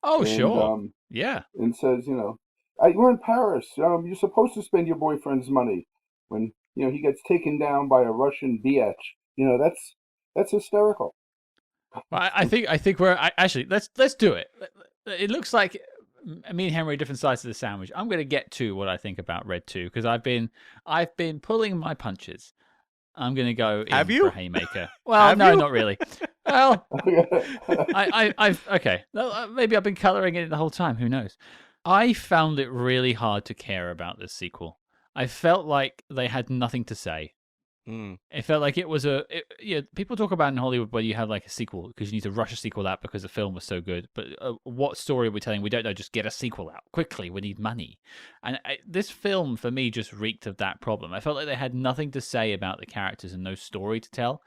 Oh, sure. Yeah. And says, we're in Paris. You're supposed to spend your boyfriend's money. When he gets taken down by a Russian biatch. That's hysterical. Well, I think we're actually let's do it. It looks like me and Henry are different sides of the sandwich. I'm going to get to what I think about Red 2, because I've been pulling my punches. I'm going to go in for a haymaker. Well, no, not really. Well, I've okay. Maybe I've been coloring it the whole time. Who knows? I found it really hard to care about this sequel. I felt like they had nothing to say. It felt like it was people talk about in Hollywood where you have like a sequel because you need to rush a sequel out because the film was so good. But what story are we telling? We don't know. Just get a sequel out quickly. We need money. And this film, for me, just reeked of that problem. I felt like they had nothing to say about the characters and no story to tell.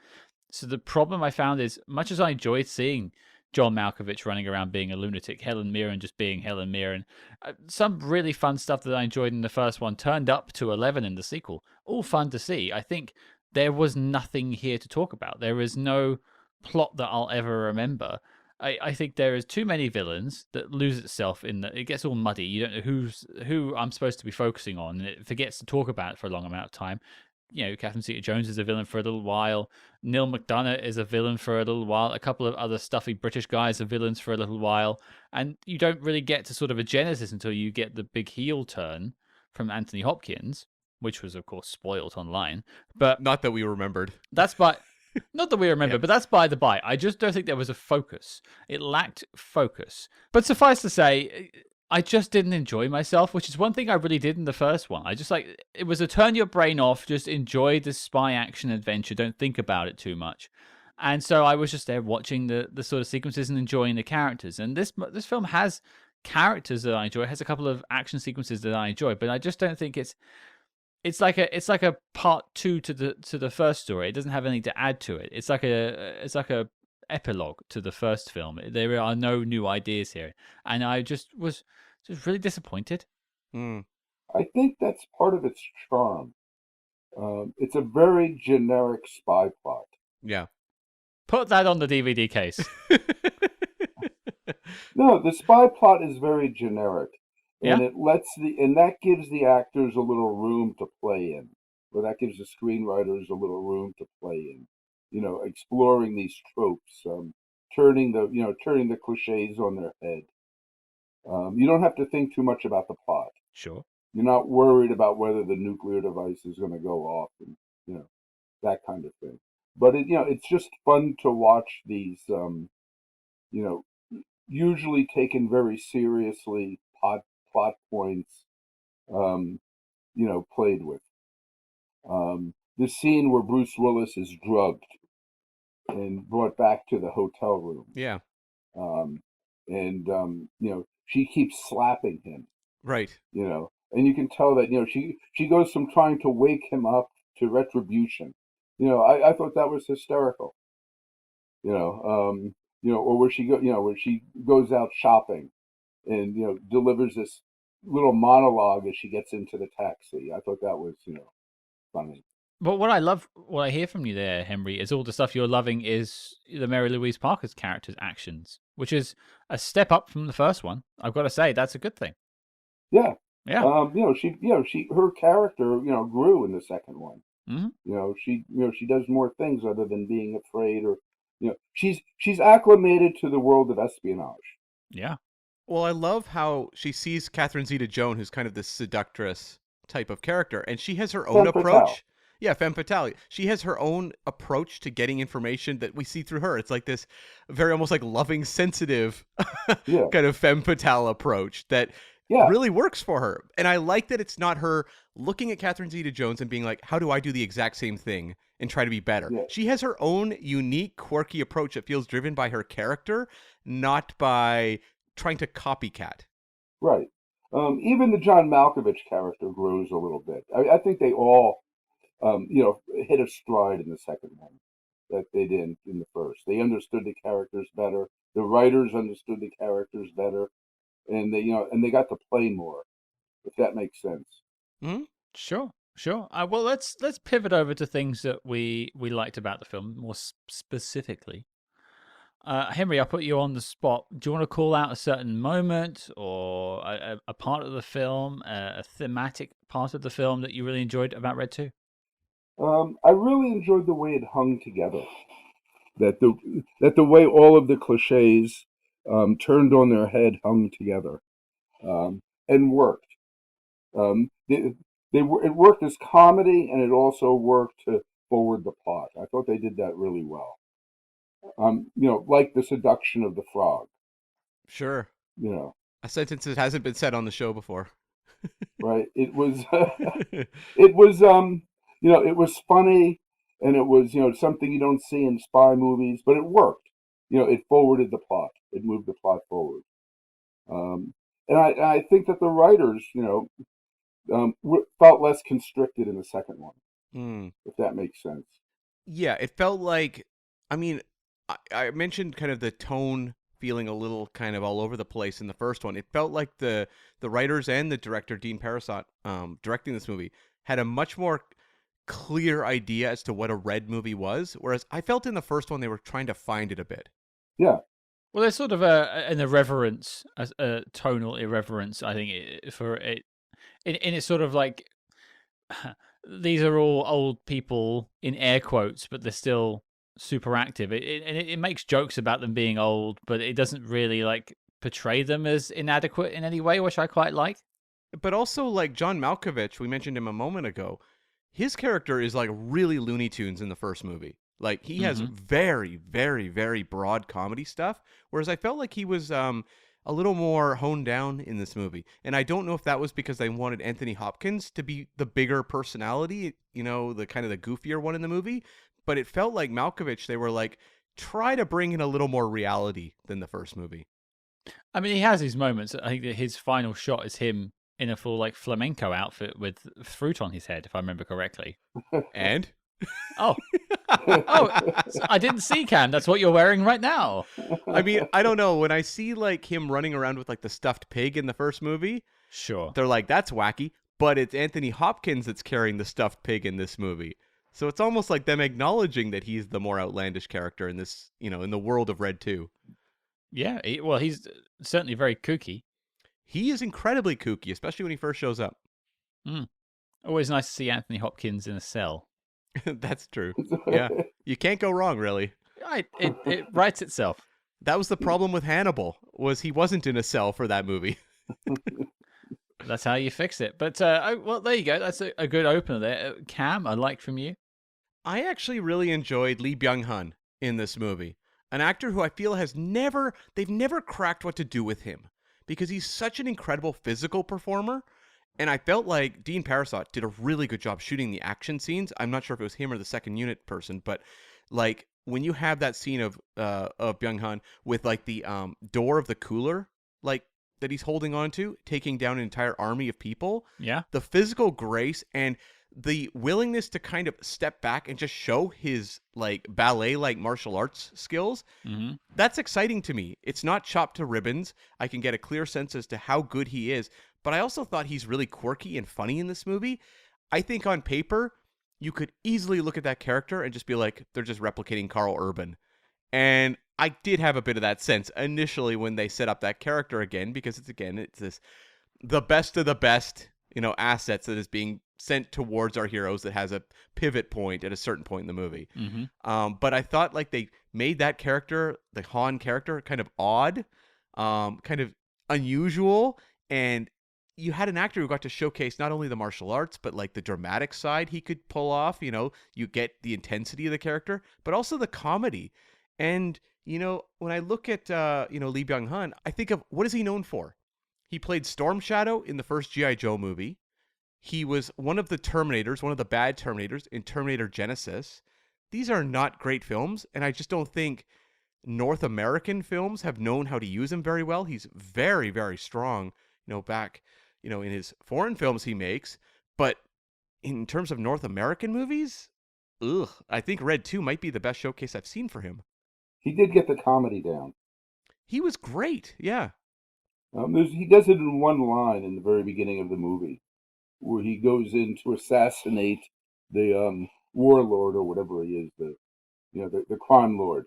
So the problem I found is, much as I enjoyed seeing John Malkovich running around being a lunatic, Helen Mirren just being Helen Mirren, some really fun stuff that I enjoyed in the first one turned up to 11 in the sequel. All fun to see. I think there was nothing here to talk about. There is no plot that I'll ever remember. I think there is too many villains that lose itself in that. It gets all muddy. You don't know who I'm supposed to be focusing on, and it forgets to talk about it for a long amount of time. Catherine Zeta-Jones is a villain for a little while. Neal McDonough is a villain for a little while. A couple of other stuffy British guys are villains for a little while. And you don't really get to sort of a genesis until you get the big heel turn from Anthony Hopkins, which was, of course, spoiled online. But not that we remembered. Not that we remember, but that's by the by. I just don't think there was a focus. It lacked focus. But suffice to say, I just didn't enjoy myself, which is one thing I really did in the first one. I just it was a turn your brain off, just enjoy the spy action adventure, don't think about it too much. And so I was just there watching the sort of sequences and enjoying the characters. And this film has characters that I enjoy. It has a couple of action sequences that I enjoy, but I just don't think it's like a part two to the first story. It doesn't have anything to add to it. It's like a epilogue to the first film. There are no new ideas here, and I just was really disappointed. I think that's part of its charm. It's a very generic spy plot. Yeah. Put that on the DVD case. No, the spy plot is very generic. And Yeah? and that gives the actors a little room to play in, or that gives the screenwriters a little room to play in. Exploring these tropes, turning the cliches on their head. You don't have to think too much about the plot. Sure. You're not worried about whether the nuclear device is going to go off, and that kind of thing. but it's just fun to watch these, usually taken very seriously plot points, um, played with. The scene where Bruce Willis is drugged and brought back to the hotel room. Yeah. Um, she keeps slapping him. Right. And you can tell that, she goes from trying to wake him up to retribution. I thought that was hysterical. Or where she goes out shopping and, delivers this little monologue as she gets into the taxi. I thought that was, funny. But what I hear from you there, Henry, is all the stuff you're loving is the Mary-Louise Parker's character's actions, which is a step up from the first one. I've got to say, that's a good thing. Yeah. Yeah. Her character, grew in the second one. Mm-hmm. She does more things other than being afraid, or, she's acclimated to the world of espionage. Yeah. Well, I love how she sees Catherine Zeta-Jones, who's kind of this seductress type of character, and she has her own approach. Yeah, femme fatale. She has her own approach to getting information that we see through her. It's like this very almost like loving, sensitive kind of femme fatale approach that really works for her. And I like that it's not her looking at Catherine Zeta-Jones and being like, how do I do the exact same thing and try to be better? Yeah. She has her own unique, quirky approach that feels driven by her character, not by trying to copycat. Right. Even the John Malkovich character grows a little bit. I think they all hit a stride in the second one that they didn't in the first. They understood the characters better. The writers understood the characters better, and they got to play more, if that makes sense. Mm-hmm. Sure. Well, let's pivot over to things that we liked about the film more specifically. Henry, I'll put you on the spot. Do you want to call out a certain moment or a part of the film, a thematic part of the film that you really enjoyed about Red 2? I really enjoyed the way it hung together. That the way all of the cliches turned on their head hung together, and worked. It worked as comedy, and it also worked to forward the plot. I thought they did that really well. Like the seduction of the frog. Sure. A sentence that hasn't been said on the show before. Right. It was. It was. It was funny, and it was something you don't see in spy movies, but it worked. It forwarded the plot. It moved the plot forward. And I think that the writers, felt less constricted in the second one, if that makes sense. Yeah, it felt like, I mean, I mentioned kind of the tone feeling a little kind of all over the place in the first one. It felt like the writers and the director, Dean Parisot, directing this movie, had a much more clear idea as to what a Red movie was, whereas I felt in the first one they were trying to find it a bit. Yeah. Well, there's sort of an irreverence, a tonal irreverence, I think, for it. And it's sort of like, these are all old people in air quotes, but they're still super active. It makes jokes about them being old, but it doesn't really like portray them as inadequate in any way, which I quite like. But also, like John Malkovich, we mentioned him a moment ago, his character is like really Looney Tunes in the first movie. Like he has very, very, very broad comedy stuff, whereas I felt like he was a little more honed down in this movie. And I don't know if that was because they wanted Anthony Hopkins to be the bigger personality, the kind of the goofier one in the movie. But it felt like Malkovich, they were like, try to bring in a little more reality than the first movie. I mean, he has his moments. I think that his final shot is him in a full like flamenco outfit with fruit on his head, if I remember correctly. And? Oh, I didn't see, Cam. That's what you're wearing right now. I mean, I don't know. When I see like him running around with like the stuffed pig in the first movie, sure, they're like, that's wacky. But it's Anthony Hopkins that's carrying the stuffed pig in this movie. So it's almost like them acknowledging that he's the more outlandish character in this, in the world of Red 2. Yeah, he's certainly very kooky. He is incredibly kooky, especially when he first shows up. Always nice to see Anthony Hopkins in a cell. That's true. Yeah, you can't go wrong, really. It writes itself. That was the problem with Hannibal, was he wasn't in a cell for that movie. That's how you fix it. But, well, there you go. That's a good opener there. Cam, I like from you. I actually really enjoyed Lee Byung-hun in this movie. An actor who I feel they've never cracked what to do with him because he's such an incredible physical performer. And I felt like Dean Parisot did a really good job shooting the action scenes. I'm not sure if it was him or the second unit person, but like when you have that scene of Byung-hun with like the door of the cooler, like that he's holding on to, taking down an entire army of people. Yeah. The physical grace and the willingness to kind of step back and just show his like ballet like martial arts skills. Mm-hmm. That's exciting to me. It's not chopped to ribbons. I can get a clear sense as to how good he is, but I also thought he's really quirky and funny in this movie. I think on paper you could easily look at that character and just be like, they're just replicating Carl Urban. And I did have a bit of that sense initially when they set up that character again, because it's this the best of the best, assets that is being sent towards our heroes that has a pivot point at a certain point in the movie. Mm-hmm. But I thought like they made that character, the Han character, kind of odd, kind of unusual, and you had an actor who got to showcase not only the martial arts, but like the dramatic side he could pull off. You get the intensity of the character, but also the comedy. And, when I look at, Lee Byung-hun, I think of what is he known for? He played Storm Shadow in the first G.I. Joe movie. He was one of the Terminators, one of the bad Terminators in Terminator Genesis. These are not great films, and I just don't think North American films have known how to use him very well. He's very, very strong, back, in his foreign films he makes. But in terms of North American movies, I think Red 2 might be the best showcase I've seen for him. He did get the comedy down. He was great, yeah. He does it in one line in the very beginning of the movie, where he goes in to assassinate the warlord or whatever he is, the crime lord,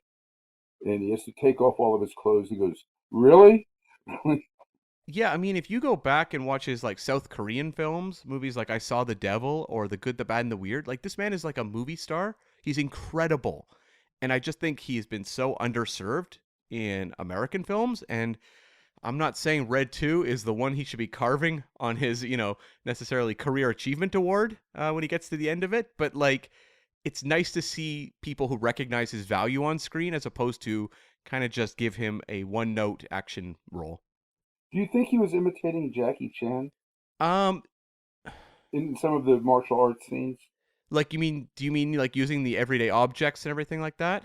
and he has to take off all of his clothes. He goes, "Really?" Yeah, I mean, if you go back and watch his like South Korean films, movies like I Saw the Devil or The Good, the Bad, and the Weird, like this man is like a movie star. He's incredible. And I just think he's been so underserved in American films. And I'm not saying Red 2 is the one he should be carving on his, necessarily career achievement award when he gets to the end of it. But like, it's nice to see people who recognize his value on screen as opposed to kind of just give him a one-note action role. Do you think he was imitating Jackie Chan Um, in some of the martial arts scenes? Like do you mean like using the everyday objects and everything like that?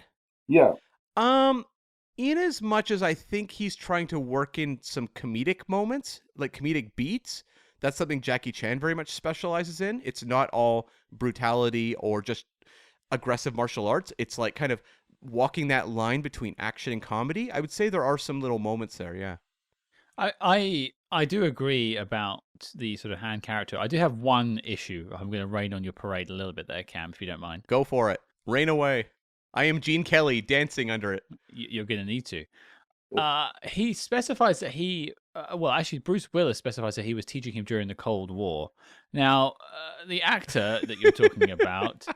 Yeah. In as much as I think he's trying to work in some comedic moments, like comedic beats, that's something Jackie Chan very much specializes in. It's not all brutality or just aggressive martial arts. It's like kind of walking that line between action and comedy. I would say there are some little moments there, yeah. I do agree about the sort of Han character. I do have one issue. I'm going to rain on your parade a little bit there, Cam, if you don't mind. Go for it. Rain away. I am Gene Kelly dancing under it. You're going to need to. He specifies that actually, Bruce Willis specifies that he was teaching him during the Cold War. Now, the actor that you're talking about,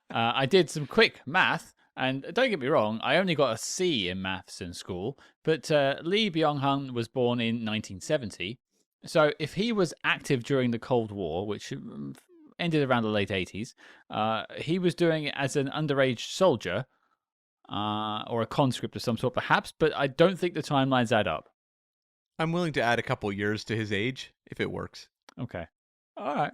I did some quick math. And don't get me wrong, I only got a C in maths in school, but Lee Byung-hun was born in 1970. So if he was active during the Cold War, which ended around the late 80s, he was doing it as an underage soldier or a conscript of some sort, perhaps, but I don't think the timelines add up. I'm willing to add a couple years to his age, if it works. Okay. All right.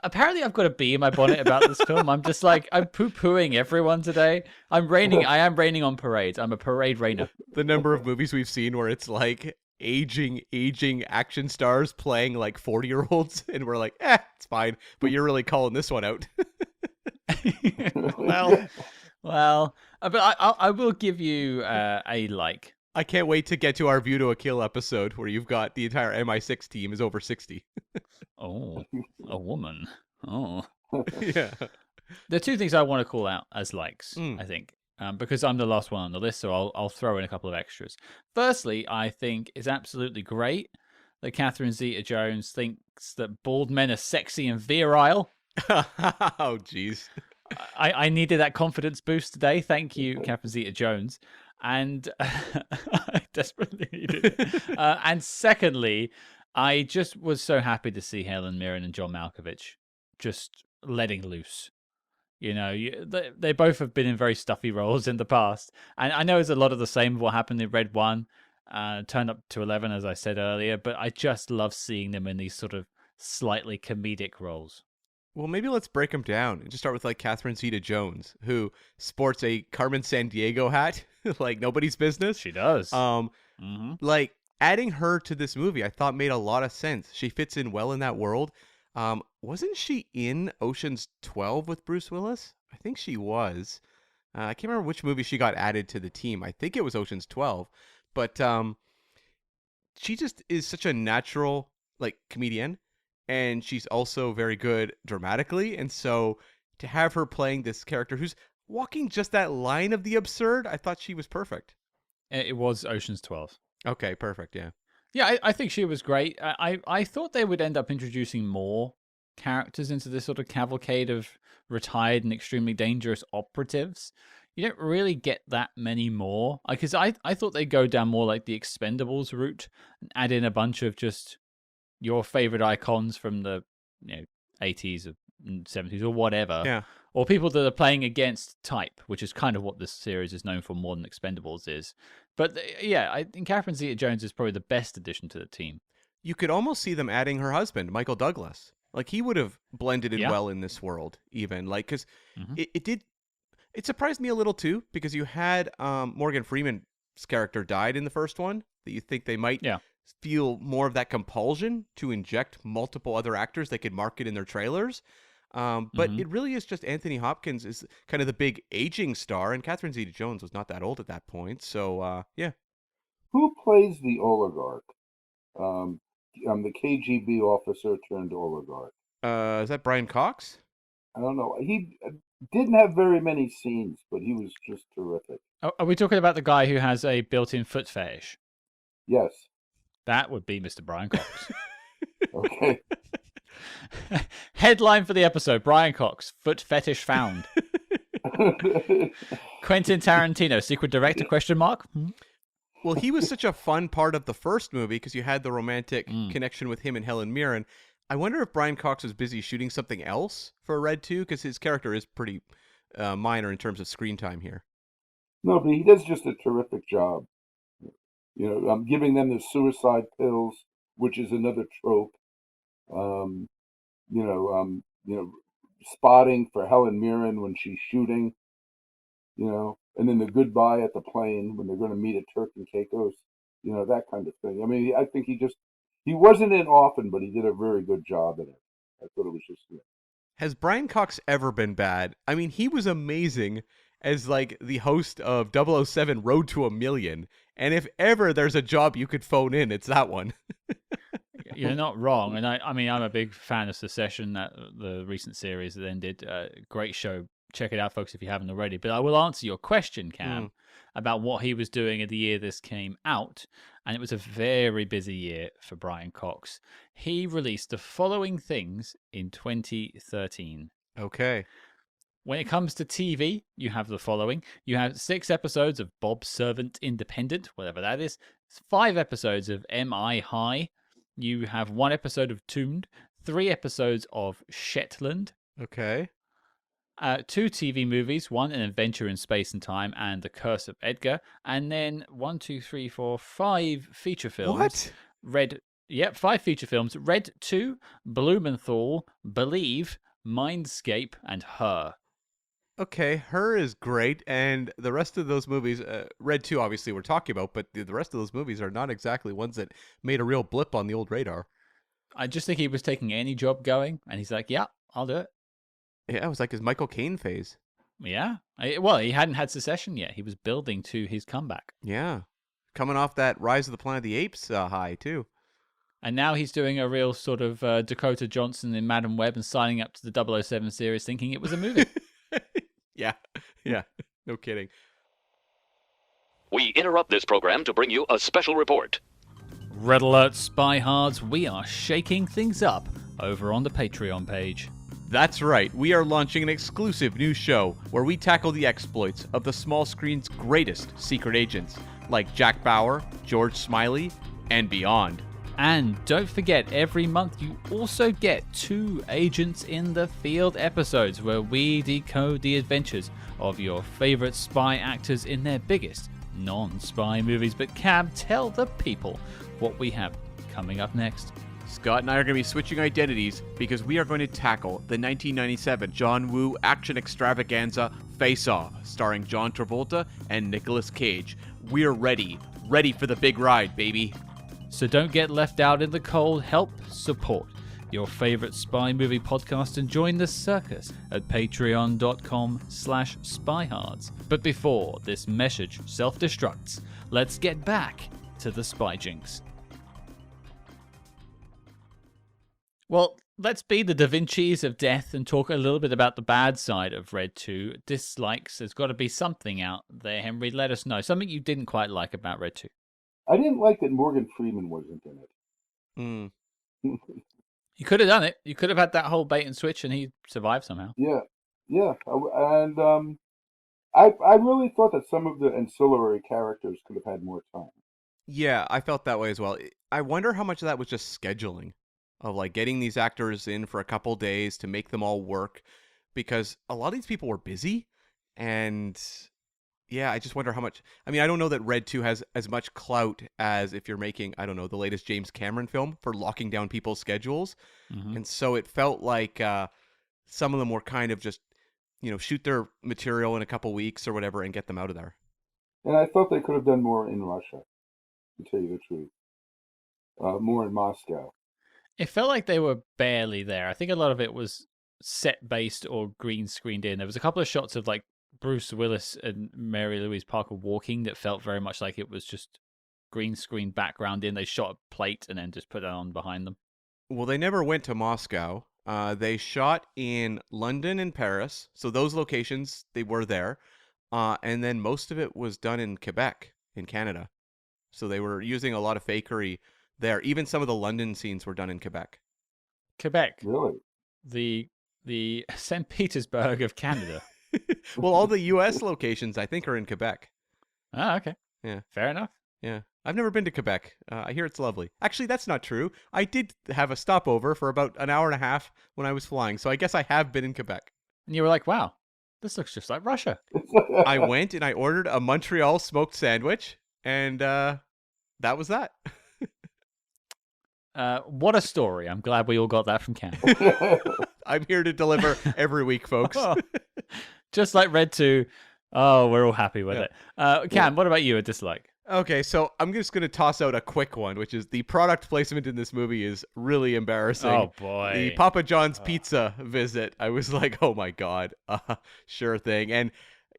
Apparently, I've got a bee in my bonnet about this film. I'm just like, I'm poo-pooing everyone today. I am raining on parades. I'm a parade rainer. The number of movies we've seen where it's like aging action stars playing like 40-year-olds, and we're like, it's fine. But you're really calling this one out. Well, but I will give you a like. I can't wait to get to our View to a Kill episode where you've got the entire MI6 team is over 60. Oh, a woman. Oh. Yeah. There are two things I want to call out as likes, I think, because I'm the last one on the list, so I'll throw in a couple of extras. Firstly, I think it's absolutely great that Catherine Zeta-Jones thinks that bald men are sexy and virile. Oh, jeez. I needed that confidence boost today. Thank you, Catherine Zeta-Jones. And I desperately needed it. And secondly, I just was so happy to see Helen Mirren and John Malkovich just letting loose. You know, they both have been in very stuffy roles in the past. And I know it's a lot of the same of what happened in Red 1, turned up to 11, as I said earlier, but I just love seeing them in these sort of slightly comedic roles. Well, maybe let's break them down and just start with like Catherine Zeta-Jones, who sports a Carmen Sandiego hat like nobody's business. She does. Like adding her to this movie, I thought made a lot of sense. She fits in well in that world. Wasn't she in Ocean's 12 with Bruce Willis? I think she was. I can't remember which movie she got added to the team. I think it was Ocean's 12. But she just is such a natural like comedian, and she's also very good dramatically. And so to have her playing this character who's walking just that line of the absurd, I thought she was perfect. It was Ocean's 12. Okay, perfect, yeah. Yeah, I think she was great. I thought they would end up introducing more characters into this sort of cavalcade of retired and extremely dangerous operatives. You don't really get that many more. Because I thought they'd go down more like the Expendables route and add in a bunch of just your favorite icons from the 80s or 70s or whatever. Yeah. Or people that are playing against type, which is kind of what this series is known for more than Expendables is. But yeah, I think Catherine Zeta-Jones is probably the best addition to the team. You could almost see them adding her husband, Michael Douglas. Like, he would have blended in well in this world, even. Like, because it surprised me a little, too, because you had Morgan Freeman's character died in the first one, that you think they might feel more of that compulsion to inject multiple other actors they could market in their trailers. But it really is just Anthony Hopkins is kind of the big aging star, and Catherine Zeta-Jones was not that old at that point. So, yeah. Who plays the oligarch? The KGB officer turned oligarch. Is that Brian Cox? I don't know. He didn't have very many scenes, but he was just terrific. Are we talking about the guy who has a built-in foot fetish? Yes. That would be Mr. Brian Cox. Okay. Headline for the episode: Brian Cox, foot fetish found. Quentin Tarantino, secret director? ? Well, he was such a fun part of the first movie because you had the romantic connection with him and Helen Mirren. I wonder if Brian Cox was busy shooting something else for Red 2, because his character is pretty minor in terms of screen time here. No, but he does just a terrific job. Giving them the suicide pills, which is another trope. Spotting for Helen Mirren when she's shooting, and then the goodbye at the plane when they're going to meet at Turk and Caicos, that kind of thing. I mean, I think he wasn't in often, but he did a very good job in it. I thought it was just. Has Brian Cox ever been bad? I mean, he was amazing as like the host of 007 Road to a Million. And if ever there's a job you could phone in, it's that one. You're not wrong. And I'm a big fan of Succession, the recent series that ended. Great show. Check it out, folks, if you haven't already. But I will answer your question, Cam, about what he was doing in the year this came out. And it was a very busy year for Brian Cox. He released the following things in 2013. Okay. When it comes to TV, you have the following. You have 6 episodes of Bob's Servant Independent, whatever that is. 5 episodes of M.I. High. You have 1 episode of Tombed. 3 episodes of Shetland. Okay. 2 TV movies, 1 An Adventure in Space and Time and The Curse of Edgar, and then 5 feature films. What? 5 feature films. Red 2, Blumenthal, Believe, Mindscape, and Her. Okay, Her is great, and the rest of those movies, Red 2 obviously we're talking about, but the rest of those movies are not exactly ones that made a real blip on the old radar. I just think he was taking any job going, and he's like, yeah, I'll do it. Yeah, it was like his Michael Caine phase. Yeah. Well, he hadn't had Succession yet. He was building to his comeback. Yeah. Coming off that Rise of the Planet of the Apes high, too. And now he's doing a real sort of Dakota Johnson in Madam Web and signing up to the 007 series thinking it was a movie. Yeah. No kidding. We interrupt this program to bring you a special report. Red Alert Spy Hards, we are shaking things up over on the Patreon page. That's right, we are launching an exclusive new show where we tackle the exploits of the small screen's greatest secret agents, like Jack Bauer, George Smiley, and beyond. And don't forget, every month you also get 2 Agents in the Field episodes where we decode the adventures of your favorite spy actors in their biggest non-spy movies. But Cam, tell the people what we have coming up next. Scott and I are going to be switching identities because we are going to tackle the 1997 John Woo action extravaganza Face Off, starring John Travolta and Nicolas Cage. We're ready for the big ride, baby. So don't get left out in the cold. Help support your favorite spy movie podcast and join the circus at patreon.com/spyhards. But before this message self-destructs, let's get back to the spy jinx. Well, let's be the Da Vincis of death and talk a little bit about the bad side of Red 2. Dislikes, there's got to be something out there, Henry. Let us know. Something you didn't quite like about Red 2. I didn't like that Morgan Freeman wasn't in it. You could have done it. You could have had that whole bait and switch and he survived somehow. Yeah. And I really thought that some of the ancillary characters could have had more time. Yeah, I felt that way as well. I wonder how much of that was just scheduling, of like getting these actors in for a couple days to make them all work, because a lot of these people were busy. And yeah, I just wonder how much. I mean, I don't know that Red 2 has as much clout as if you're making, I don't know, the latest James Cameron film for locking down people's schedules. And so it felt like some of them were kind of just, shoot their material in a couple weeks or whatever and get them out of there. And I thought they could have done more in Russia, to tell you the truth. More in Moscow. It felt like they were barely there. I think a lot of it was set-based or green-screened in. There was a couple of shots of like Bruce Willis and Mary-Louise Parker walking that felt very much like it was just green screen background in. They shot a plate and then just put it on behind them. Well, they never went to Moscow. They shot in London and Paris. So those locations, they were there. And then most of it was done in Quebec, in Canada. So they were using a lot of fakery there. Even some of the London scenes were done in Quebec. Quebec? Really? The St. Petersburg of Canada. Well, all the U.S. locations, I think, are in Quebec. Ah, okay. Yeah. Fair enough. Yeah. I've never been to Quebec. I hear it's lovely. Actually, that's not true. I did have a stopover for about an hour and a half when I was flying, so I guess I have been in Quebec. And you were like, wow, this looks just like Russia. I went and I ordered a Montreal smoked sandwich, and that was that. What a story. I'm glad we all got that from Cam. I'm here to deliver every week, folks. Just like Red 2. Oh, we're all happy with it. Cam, what about you, a dislike? Okay, so I'm just going to toss out a quick one, which is the product placement in this movie is really embarrassing. Oh, boy. The Papa John's pizza visit. I was like, oh, my God. Sure thing. And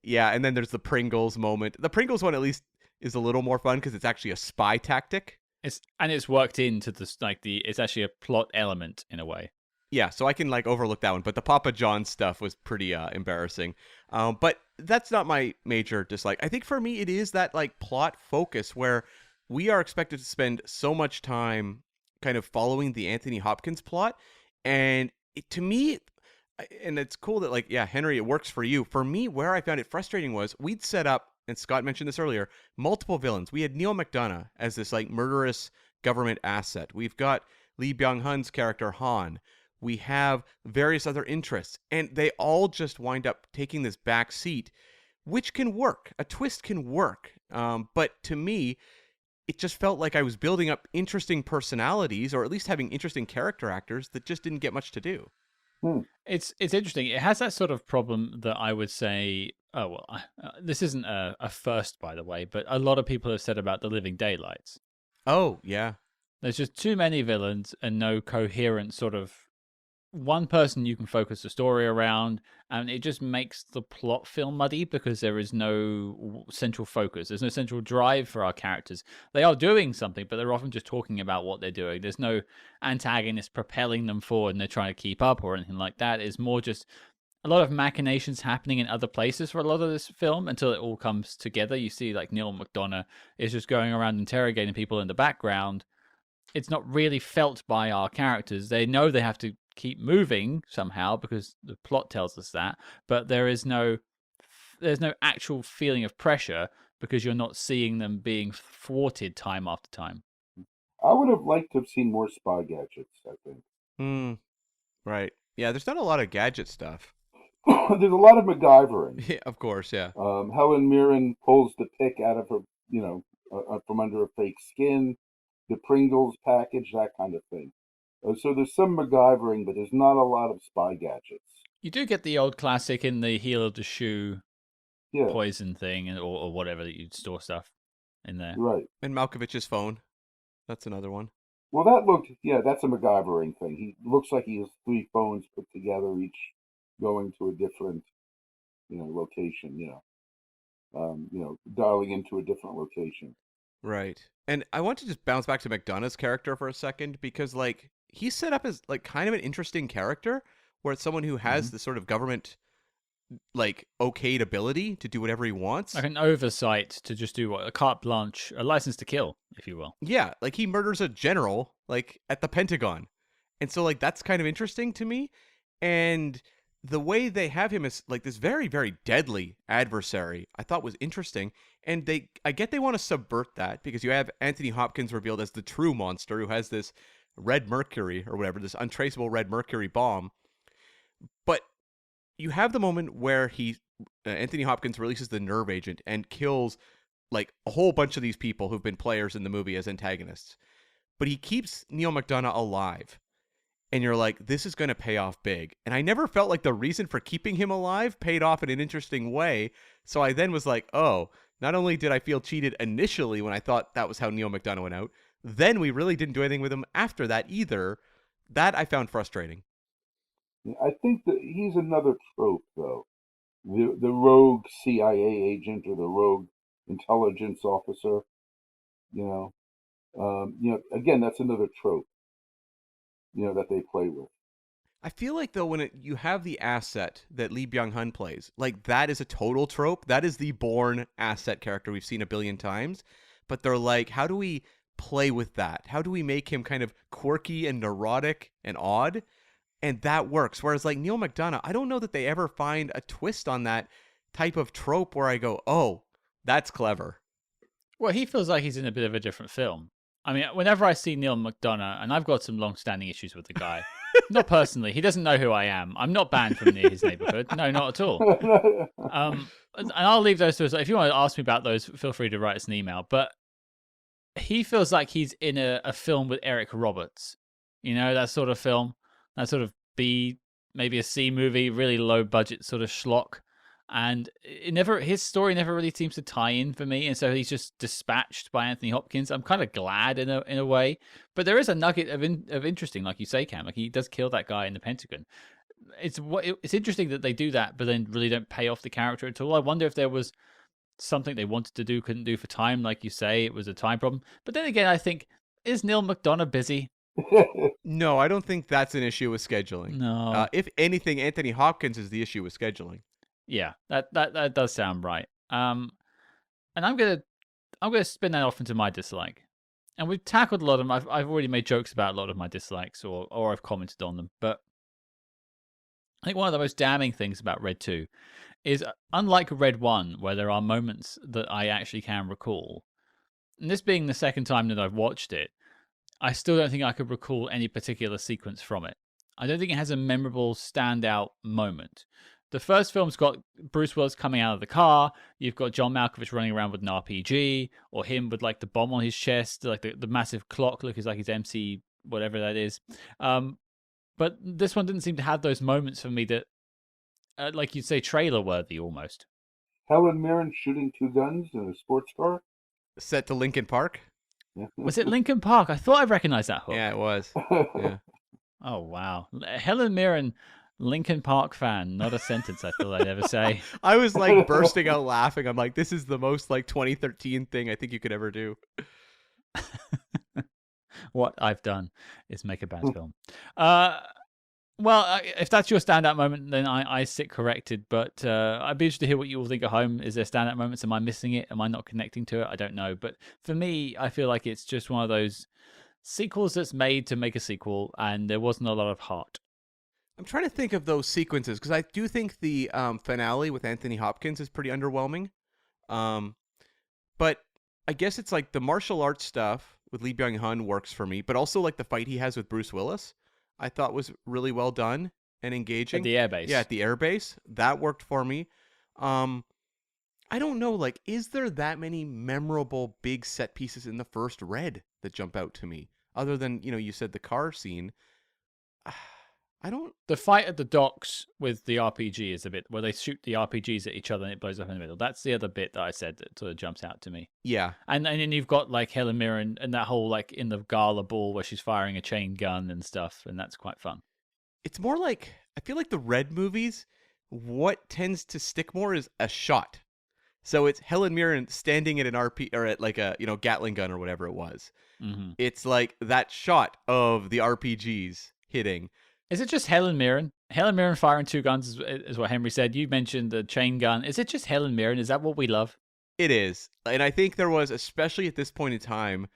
yeah, and then there's the Pringles moment. The Pringles one, at least, is a little more fun because it's actually a spy tactic. It's worked into this, it's actually a plot element in a way. Yeah, so I can overlook that one, but the Papa John stuff was pretty embarrassing. But that's not my major dislike. I think for me it is that plot focus where we are expected to spend so much time kind of following the Anthony Hopkins plot, and to me, and it's cool that Henry, it works for you. For me, where I found it frustrating was we'd set up, and Scott mentioned this earlier, multiple villains. We had Neal McDonough as this murderous government asset. We've got Lee Byung-hun's character Han. We have various other interests, and they all just wind up taking this back seat, which can work. A twist can work. But to me, it just felt like I was building up interesting personalities, or at least having interesting character actors that just didn't get much to do. It's interesting. It has that sort of problem that I would say, this isn't a first, by the way, but a lot of people have said about The Living Daylights. Oh, yeah. There's just too many villains and no coherent sort of one person you can focus the story around, and it just makes the plot feel muddy because there is no central focus. There's no central drive for our characters. They are doing something, but they're often just talking about what they're doing. There's no antagonist propelling them forward and they're trying to keep up or anything like that. It's more just a lot of machinations happening in other places for a lot of this film until it all comes together. You see Neal McDonough is just going around interrogating people in the background. It's not really felt by our characters. They know they have to keep moving somehow because the plot tells us that, but there's no actual feeling of pressure because you're not seeing them being thwarted time after time. I would have liked to have seen more spy gadgets, I think. Right. Yeah, there's not a lot of gadget stuff. There's a lot of MacGyvering. Yeah, of course, yeah. Helen Mirren pulls the pick out of her, from under her fake skin, the Pringles package, that kind of thing. So there's some MacGyvering, but there's not a lot of spy gadgets. You do get the old classic in the heel of the shoe Yeah. poison thing, or whatever, that you'd store stuff in there. Right. And Malkovich's phone. That's another one. Well, that's a MacGyvering thing. He looks like he has 3 phones put together, each going to a different, location, dialing into a different location. Right. And I want to just bounce back to McDonough's character for a second, because, like, he's set up as, like, kind of an interesting character, where it's someone who has this sort of government, like, okayed ability to do whatever he wants. Like an oversight to just do a carte blanche, a license to kill, if you will. Yeah, like, he murders a general, like, at the Pentagon. And so, like, that's kind of interesting to me. And the way they have him as, like, this very, very deadly adversary, I thought was interesting. And I get they want to subvert that, because you have Anthony Hopkins revealed as the true monster who has this red mercury, or whatever, this untraceable red mercury bomb. But you have the moment where Anthony Hopkins releases the nerve agent and kills, like, a whole bunch of these people who've been players in the movie as antagonists. But he keeps Neal McDonough alive. And you're like, this is going to pay off big. And I never felt like the reason for keeping him alive paid off in an interesting way. So I then was like, oh, not only did I feel cheated initially when I thought that was how Neal McDonough went out, then we really didn't do anything with him after that either. That I found frustrating. I think that he's another trope, though. The rogue CIA agent or the rogue intelligence officer. Again, that's another trope. That they play with. I feel like, though, when you have the asset that Lee Byung-hun plays, like, that is a total trope. That is the Bourne asset character we've seen a billion times. But they're like, how do we play with that? How do we make him kind of quirky and neurotic and odd? And that works. Whereas, like, Neal McDonough, I don't know that they ever find a twist on that type of trope where I go, oh, that's clever. Well, he feels like he's in a bit of a different film. I mean, whenever I see Neal McDonough, and I've got some long-standing issues with the guy, not personally, he doesn't know who I am. I'm not banned from near his neighborhood. No, not at all. And I'll leave those to us. If you want to ask me about those, feel free to write us an email. But he feels like he's in a film with Eric Roberts. That sort of film, that sort of B, maybe a C movie, really low-budget sort of schlock. And his story never really seems to tie in for me, and so he's just dispatched by Anthony Hopkins. I'm kind of glad in a way, but there is a nugget of interesting, like you say, Cam. Like, he does kill that guy in the Pentagon. It's interesting that they do that, but then really don't pay off the character at all. I wonder if there was something they wanted to do, couldn't do for time, like you say, it was a time problem. But then again, I think, is Neal McDonough busy? No, I don't think that's an issue with scheduling. No. If anything, Anthony Hopkins is the issue with scheduling. Yeah, that does sound right. And I'm gonna spin that off into my dislike. And we've tackled a lot of them. I've already made jokes about a lot of my dislikes, or I've commented on them. But I think one of the most damning things about Red 2 is, unlike Red 1, where there are moments that I actually can recall, and this being the second time that I've watched it, I still don't think I could recall any particular sequence from it. I don't think it has a memorable standout moment. The first film's got Bruce Willis coming out of the car. You've got John Malkovich running around with an RPG, or him with, like, the bomb on his chest, like the massive clock looks like his MC, whatever that is. But this one didn't seem to have those moments for me that, like you'd say, trailer worthy almost. Helen Mirren shooting 2 guns in a sports car. Set to Lincoln Park. Was it Lincoln Park? I thought I recognized that hook. Yeah, it was. Yeah. Oh wow, Helen Mirren. Lincoln Park fan, not a sentence I thought I'd ever say. I was like bursting out laughing. I'm like, this is the most like 2013 thing I think you could ever do. What I've done is make a bad film. Well, if that's your standout moment, then I sit corrected. But I'd be interested to hear what you all think at home. Is there standout moments? Am I missing it? Am I not connecting to it? I don't know. But for me, I feel like it's just one of those sequels that's made to make a sequel, and there wasn't a lot of heart. I'm trying to think of those sequences, because I do think the finale with Anthony Hopkins is pretty underwhelming. But I guess it's like the martial arts stuff with Lee Byung-hun works for me, but also like the fight he has with Bruce Willis, I thought was really well done and engaging. At the airbase. Yeah, at the airbase. That worked for me. I don't know, like, is there that many memorable big set pieces in the first Red that jump out to me? Other than, you said the car scene. I don't... The fight at the docks with the RPG is a bit where they shoot the RPGs at each other and it blows up in the middle. That's the other bit that I said that sort of jumps out to me. Yeah. And then you've got like Helen Mirren and that whole like in the gala ball where she's firing a chain gun and stuff, and that's quite fun. It's more like, I feel like the Red movies, what tends to stick more is a shot. So it's Helen Mirren standing at an RP or at like a Gatling gun or whatever it was. Mm-hmm. It's like that shot of the RPGs hitting. Is it just Helen Mirren? Helen Mirren firing two guns is what Henry said. You mentioned the chain gun. Is it just Helen Mirren? Is that what we love? It is. And I think there was, especially at this point in time,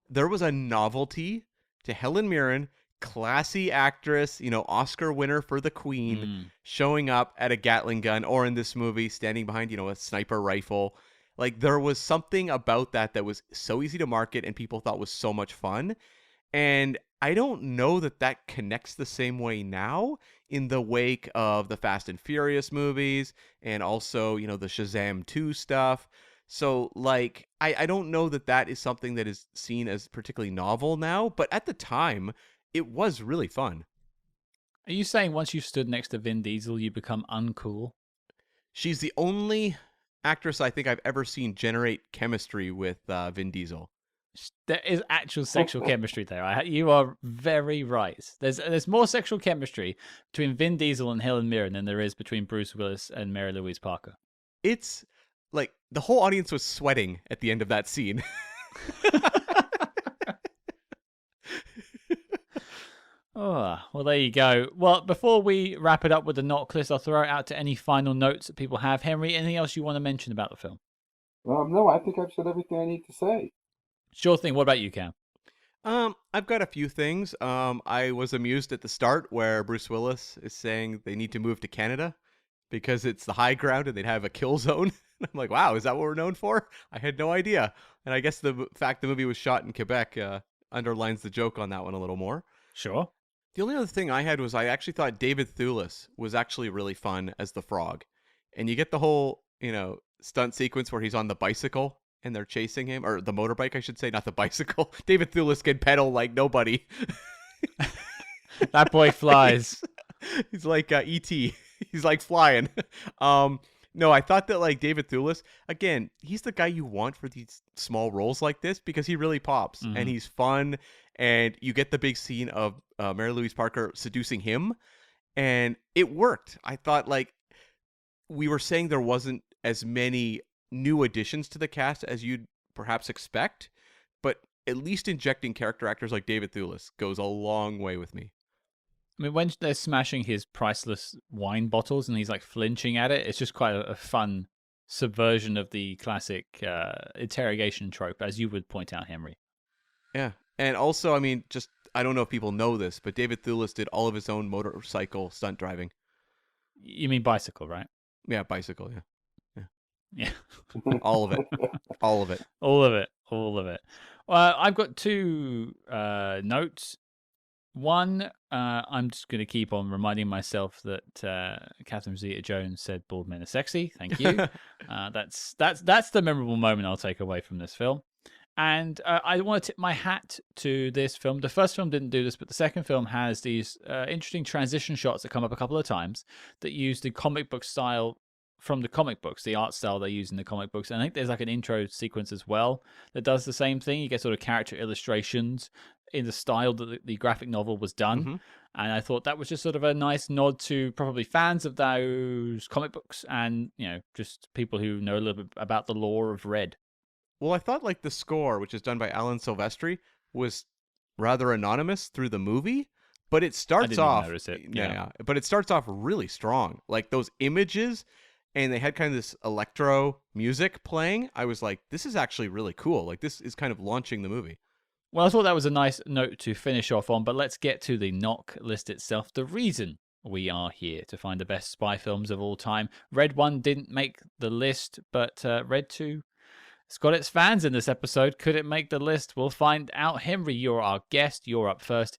there was a novelty to Helen Mirren, classy actress, Oscar winner for The Queen, showing up at a Gatling gun, or in this movie, standing behind, a sniper rifle. Like, there was something about that was so easy to market and people thought was so much fun. And I don't know that connects the same way now in the wake of the Fast and Furious movies and also, the Shazam 2 stuff. So, like, I don't know that is something that is seen as particularly novel now, but at the time, it was really fun. Are you saying once you've stood next to Vin Diesel, you become uncool? She's the only actress I think I've ever seen generate chemistry with Vin Diesel. There is actual sexual chemistry there. You are very right. There's more sexual chemistry between Vin Diesel and Helen Mirren than there is between Bruce Willis and Mary-Louise Parker. It's like the whole audience was sweating at the end of that scene. Oh, well, there you go. Well, before we wrap it up with the knock list, I'll throw it out to any final notes that people have. Henry, anything else you want to mention about the film? No, I think I've said everything I need to say. Sure thing. What about you, Cam? I've got a few things. I was amused at the start where Bruce Willis is saying they need to move to Canada because it's the high ground and they'd have a kill zone. I'm like, wow, is that what we're known for? I had no idea. And I guess the fact the movie was shot in Quebec underlines the joke on that one a little more. Sure. The only other thing I had was I actually thought David Thewlis was actually really fun as the frog. And you get the whole, stunt sequence where he's on the bicycle and they're chasing him, or the motorbike, I should say, not the bicycle. David Thewlis can pedal like nobody. That boy flies. He's like E.T. He's like flying. No, I thought that like David Thewlis, again, he's the guy you want for these small roles like this because he really pops and he's fun. And you get the big scene of Mary-Louise Parker seducing him. And it worked. I thought like we were saying there wasn't as many new additions to the cast as you'd perhaps expect. But at least injecting character actors like David Thewlis goes a long way with me. I mean, when they're smashing his priceless wine bottles and he's like flinching at it, it's just quite a fun subversion of the classic interrogation trope, as you would point out, Henry. Yeah. And also, I mean, just, I don't know if people know this, but David Thewlis did all of his own motorcycle stunt driving. You mean bicycle, right? Yeah, bicycle, yeah. Yeah. All of it. All of it. All of it. All of it. I've got two notes. One, I'm just going to keep on reminding myself that Catherine Zeta-Jones said bald men are sexy. Thank you. That's the memorable moment I'll take away from this film. And I want to tip my hat to this film. The first film didn't do this, but the second film has these interesting transition shots that come up a couple of times that use the comic book style from the comic books, the art style they use in the comic books. And I think there's like an intro sequence as well that does the same thing. You get sort of character illustrations in the style that the graphic novel was done. Mm-hmm. And I thought that was just sort of a nice nod to probably fans of those comic books and, just people who know a little bit about the lore of Red. Well, I thought like the score, which is done by Alan Silvestri, was rather anonymous through the movie, but it starts off. I didn't notice it. Yeah, but it starts off really strong. Like those images, and they had kind of this electro music playing. I was like, this is actually really cool. Like this is kind of launching the movie. Well, I thought that was a nice note to finish off on, but let's get to the knock list itself. The reason we are here to find the best spy films of all time. Red 1 didn't make the list, but Red 2 It's got its fans in this episode. Could it make the list? We'll find out. Henry, you're our guest. You're up first.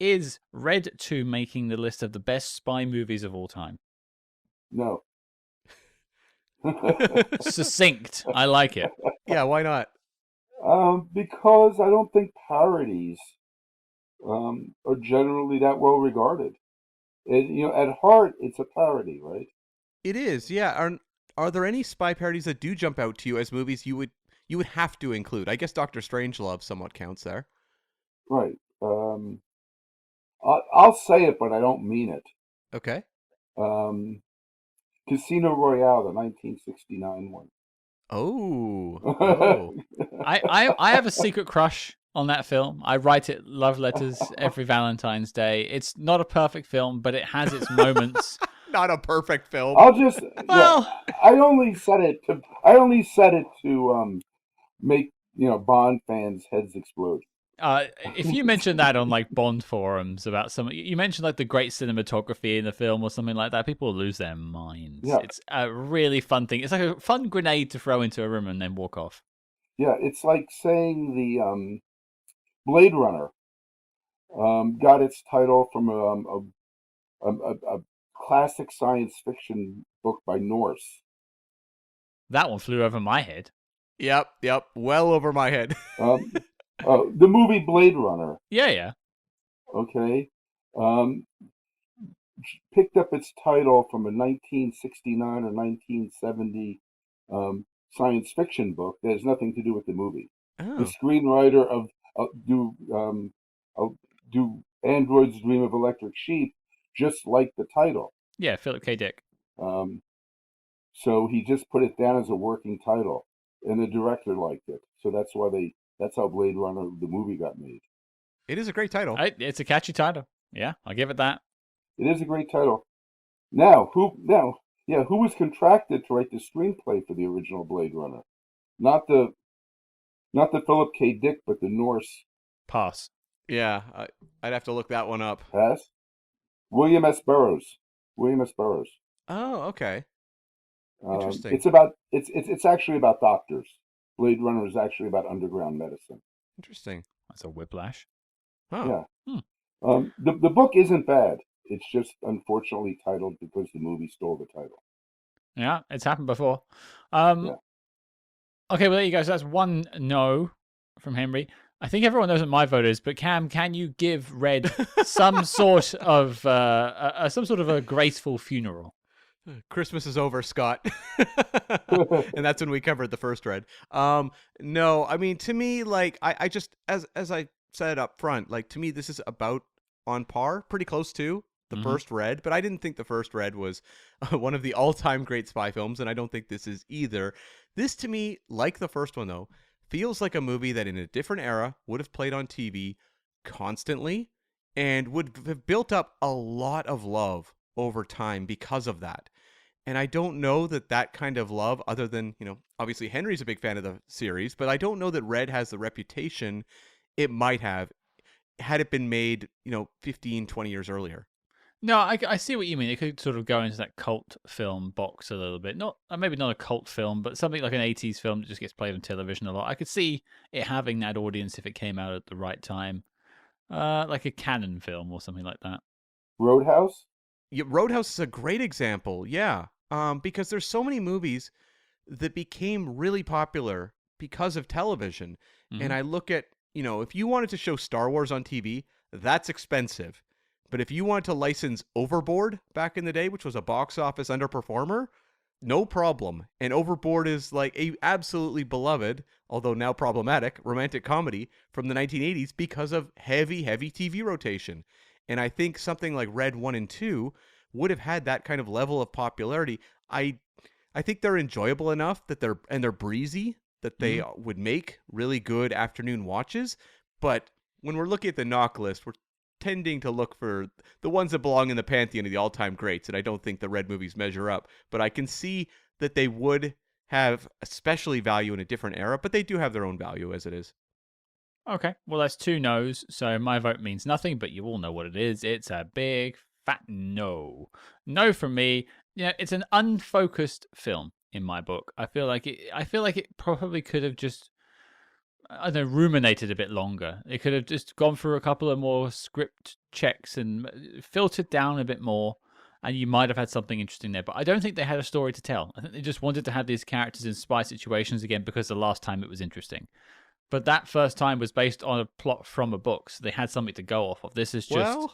Is Red 2 making the list of the best spy movies of all time? No. Succinct. I like it. Yeah, why not? Because I don't think parodies are generally that well regarded. At heart, it's a parody, right? It is, yeah. Are there any spy parodies that do jump out to you as movies you would have to include? I guess Doctor Strangelove somewhat counts there. Right. I'll say it, but I don't mean it. Okay. Casino Royale, the 1969 one. Oh. I have a secret crush on that film. I write it love letters every Valentine's Day. It's not a perfect film, but it has its moments. Not a perfect film. I'll just I only said it to make Bond fans' heads explode. If you mention that on like Bond forums about you mentioned like the great cinematography in the film or something like that, people will lose their minds. Yeah. It's a really fun thing. It's like a fun grenade to throw into a room and then walk off. Yeah, it's like saying the Blade Runner got its title from a classic science fiction book by Norse. That one flew over my head. Yep, well over my head. The movie Blade Runner. Yeah. Okay. Picked up its title from a 1969 or 1970 science fiction book that has nothing to do with the movie. Oh. The screenwriter of Do Androids Dream of Electric Sheep just liked the title. Yeah, Philip K. Dick. So he just put it down as a working title, and the director liked it. So that's how Blade Runner the movie got made. It is a great title. It's a catchy title. Yeah, I'll give it that. It is a great title. Now, who was contracted to write the screenplay for the original Blade Runner? Not the Philip K. Dick, but the Norse. Pass. Yeah, I'd have to look that one up. Pass. William S. Burroughs. Oh, okay. Interesting. It's actually about doctors. Blade Runner is actually about underground medicine. Interesting. That's a whiplash. Huh. Yeah. The book isn't bad. It's just unfortunately titled because the movie stole the title. Yeah, it's happened before. Okay, well, there you go. So that's one no from Henry. I think everyone knows what my vote is, but Cam, can you give Red some sort of a graceful funeral? Christmas is over, Scott. And that's when we covered the first Red. No, I mean, to me, like, I just, as I said up front, like, to me, this is about on par, pretty close to the first Red, but I didn't think the first Red was one of the all-time great spy films, and I don't think this is either. This, to me, like the first one, though, feels like a movie that in a different era would have played on TV constantly and would have built up a lot of love over time because of that. And I don't know that kind of love, other than, obviously Henry's a big fan of the series, but I don't know that Red has the reputation it might have had it been made, 15, 20 years earlier. No, I see what you mean. It could sort of go into that cult film box a little bit. Not maybe not a cult film, but something like an 80s film that just gets played on television a lot. I could see it having that audience if it came out at the right time. Like a canon film or something like that. Roadhouse? Yeah, Roadhouse is a great example, yeah. Because there's so many movies that became really popular because of television. And I look at, if you wanted to show Star Wars on TV, that's expensive. But if you wanted to license Overboard back in the day, which was a box office underperformer, no problem. And Overboard is like a absolutely beloved, although now problematic, romantic comedy from the 1980s because of heavy TV rotation. And I think something like Red 1 and 2 would have had that kind of level of popularity. I think they're enjoyable enough that they're breezy, that they would make really good afternoon watches. But when we're looking at the knock list, we're tending to look for the ones that belong in the pantheon of the all-time greats, and I don't think the Red movies measure up. But I can see that they would have especially value in a different era, but they do have their own value as it is. Okay, well, that's 2 no's, so my vote means nothing, but you all know what it is. It's a big, fat no. No from me. It's an unfocused film. in my book. I feel like it probably could have just, I don't know, ruminated a bit longer. It could have just gone through a couple of more script checks and filtered down a bit more, and you might have had something interesting there. But I don't think they had a story to tell. I think they just wanted to have these characters in spy situations again because the last time it was interesting. But that first time was based on a plot from a book, so they had something to go off of. This is just...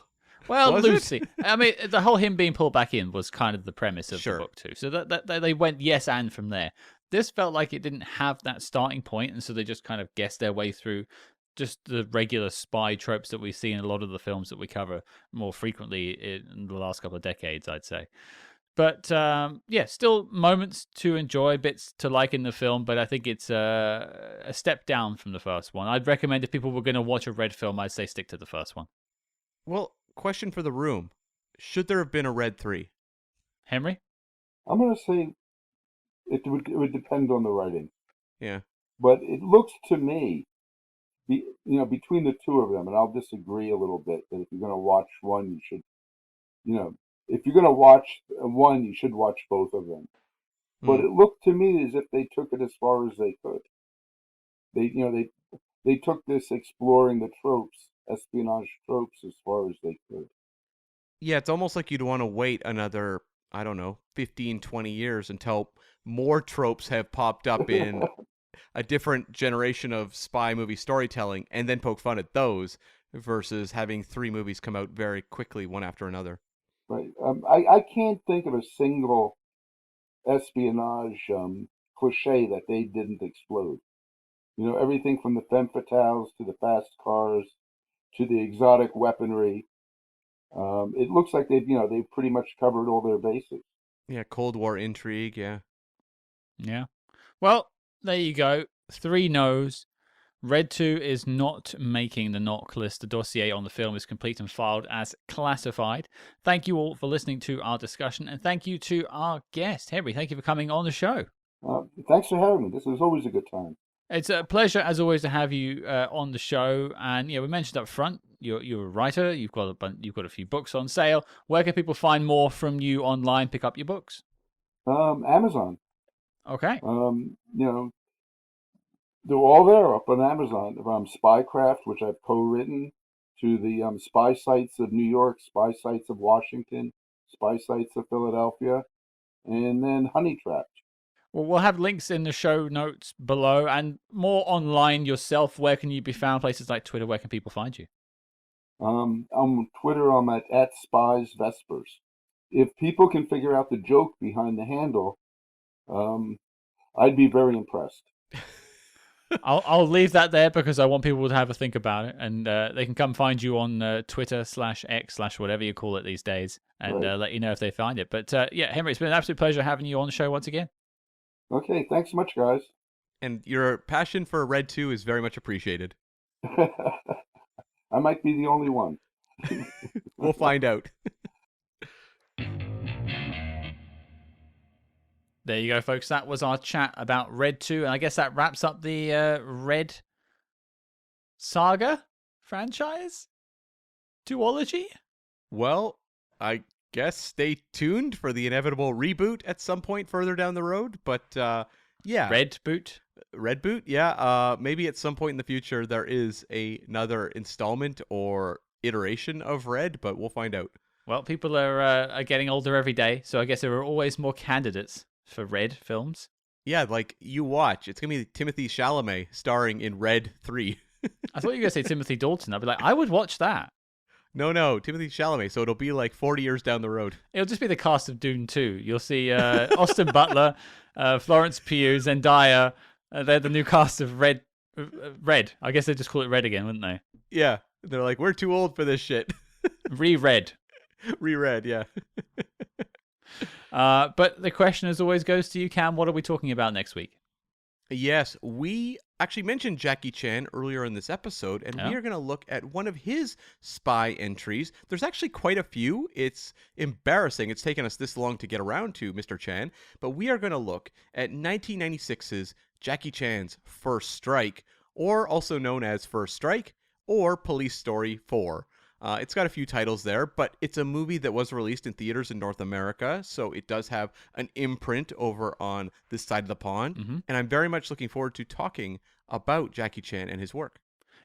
Well, Lucy. I mean, the whole him being pulled back in was kind of the premise of the book too. So that they went yes and from there. This felt like it didn't have that starting point, and so they just kind of guessed their way through just the regular spy tropes that we see in a lot of the films that we cover more frequently in the last couple of decades, I'd say. But yeah, still moments to enjoy, bits to like in the film, but I think it's a step down from the first one. I'd recommend if people were going to watch a Red film, I'd say stick to the first one. Well, question for the room. Should there have been a Red 3? Henry? I'm going to say it would depend on the writing. Yeah. But it looks to me, between the two of them, and I'll disagree a little bit, that if you're going to watch one, you should, if you're going to watch one, you should watch both of them. But it looked to me as if they took it as far as they could. They took this exploring the tropes, espionage tropes, as far as they could. Yeah, it's almost like you'd want to wait another, I don't know, 15, 20 years until more tropes have popped up in a different generation of spy movie storytelling and then poke fun at those versus having 3 movies come out very quickly, one after another. Right. I can't think of a single espionage cliche that they didn't explode. Everything from the femme fatales to the fast cars to the exotic weaponry. It looks like they've pretty much covered all their bases. Yeah, Cold War intrigue, yeah. Yeah. Well, there you go. 3 no's. Red 2 is not making the knock list. The dossier on the film is complete and filed as classified. Thank you all for listening to our discussion, and thank you to our guest, Henry. Thank you for coming on the show. Thanks for having me. This is always a good time. It's a pleasure, as always, to have you on the show. And we mentioned up front, you're a writer. You've got a few books on sale. Where can people find more from you online? Pick up your books. Amazon. Okay. They're all there up on Amazon. From Spycraft, which I've co-written, to the Spy Sites of New York, Spy Sites of Washington, Spy Sites of Philadelphia, and then Honey Trapped. Well, we'll have links in the show notes below, and more online yourself. Where can you be found? Places like Twitter. Where can people find you? On Twitter, I'm at Spies Vespers. If people can figure out the joke behind the handle, I'd be very impressed. I'll leave that there because I want people to have a think about it, and they can come find you on Twitter /X/ whatever you call it these days, and let you know if they find it. But yeah, Henry, it's been an absolute pleasure having you on the show once again. Okay, thanks so much, guys. And your passion for Red 2 is very much appreciated. I might be the only one. We'll find out. There you go, folks. That was our chat about Red 2, and I guess that wraps up the Red saga franchise? Duology? Well, I guess stay tuned for the inevitable reboot at some point further down the road, but yeah. Red Boot? Red Boot, yeah. Maybe at some point in the future there is another installment or iteration of Red, but we'll find out. Well, people are getting older every day, so I guess there are always more candidates for Red films. Yeah, like you watch. It's going to be Timothy Chalamet starring in Red 3. I thought you were going to say Timothy Dalton. I'd be like, I would watch that. No, Timothy Chalamet, so it'll be like 40 years down the road. It'll just be the cast of Dune 2. You'll see Austin Butler, Florence Pugh, Zendaya. They're the new cast of Red. I guess they'd just call it Red again, wouldn't they? Yeah, they're like, we're too old for this shit. Re-Red, yeah. But the question as always goes to you, Cam. What are we talking about next week? Yes, we actually mentioned Jackie Chan earlier in this episode, and we are going to look at one of his spy entries. There's actually quite a few. It's embarrassing it's taken us this long to get around to Mr. Chan, but we are going to look at 1996's Jackie Chan's First Strike, or also known as First Strike, or Police Story 4. It's got a few titles there, but it's a movie that was released in theaters in North America, so it does have an imprint over on this side of the pond. And I'm very much looking forward to talking about Jackie Chan and his work.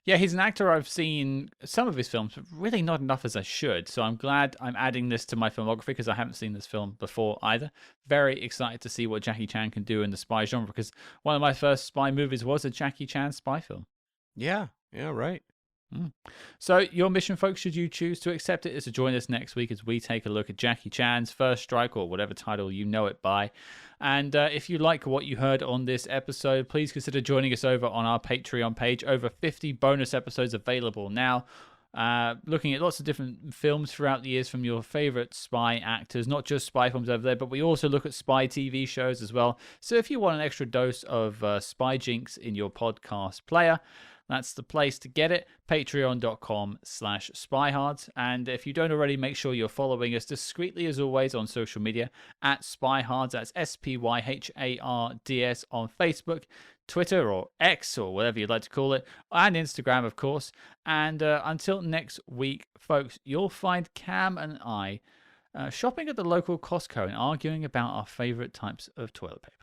Yeah, he's an actor I've seen some of his films, but really not enough as I should. So I'm glad I'm adding this to my filmography because I haven't seen this film before either. Very excited to see what Jackie Chan can do in the spy genre because one of my first spy movies was a Jackie Chan spy film. Yeah, right. So your mission, folks, should you choose to accept it, is to join us next week as we take a look at Jackie Chan's First Strike, or whatever title you know it by. And if you like what you heard on this episode, please consider joining us over on our Patreon page. Over 50 bonus episodes available now, looking at lots of different films throughout the years from your favorite spy actors, not just spy films over there, but we also look at spy TV shows as well. So if you want an extra dose of spy jinx in your podcast player, that's the place to get it. Patreon.com/spyhards. And if you don't already, make sure you're following us discreetly as always on social media at Spyhards. That's SPYHARDS on Facebook, Twitter, or X, or whatever you'd like to call it, and Instagram, of course. And until next week, folks, you'll find Cam and I shopping at the local Costco and arguing about our favorite types of toilet paper.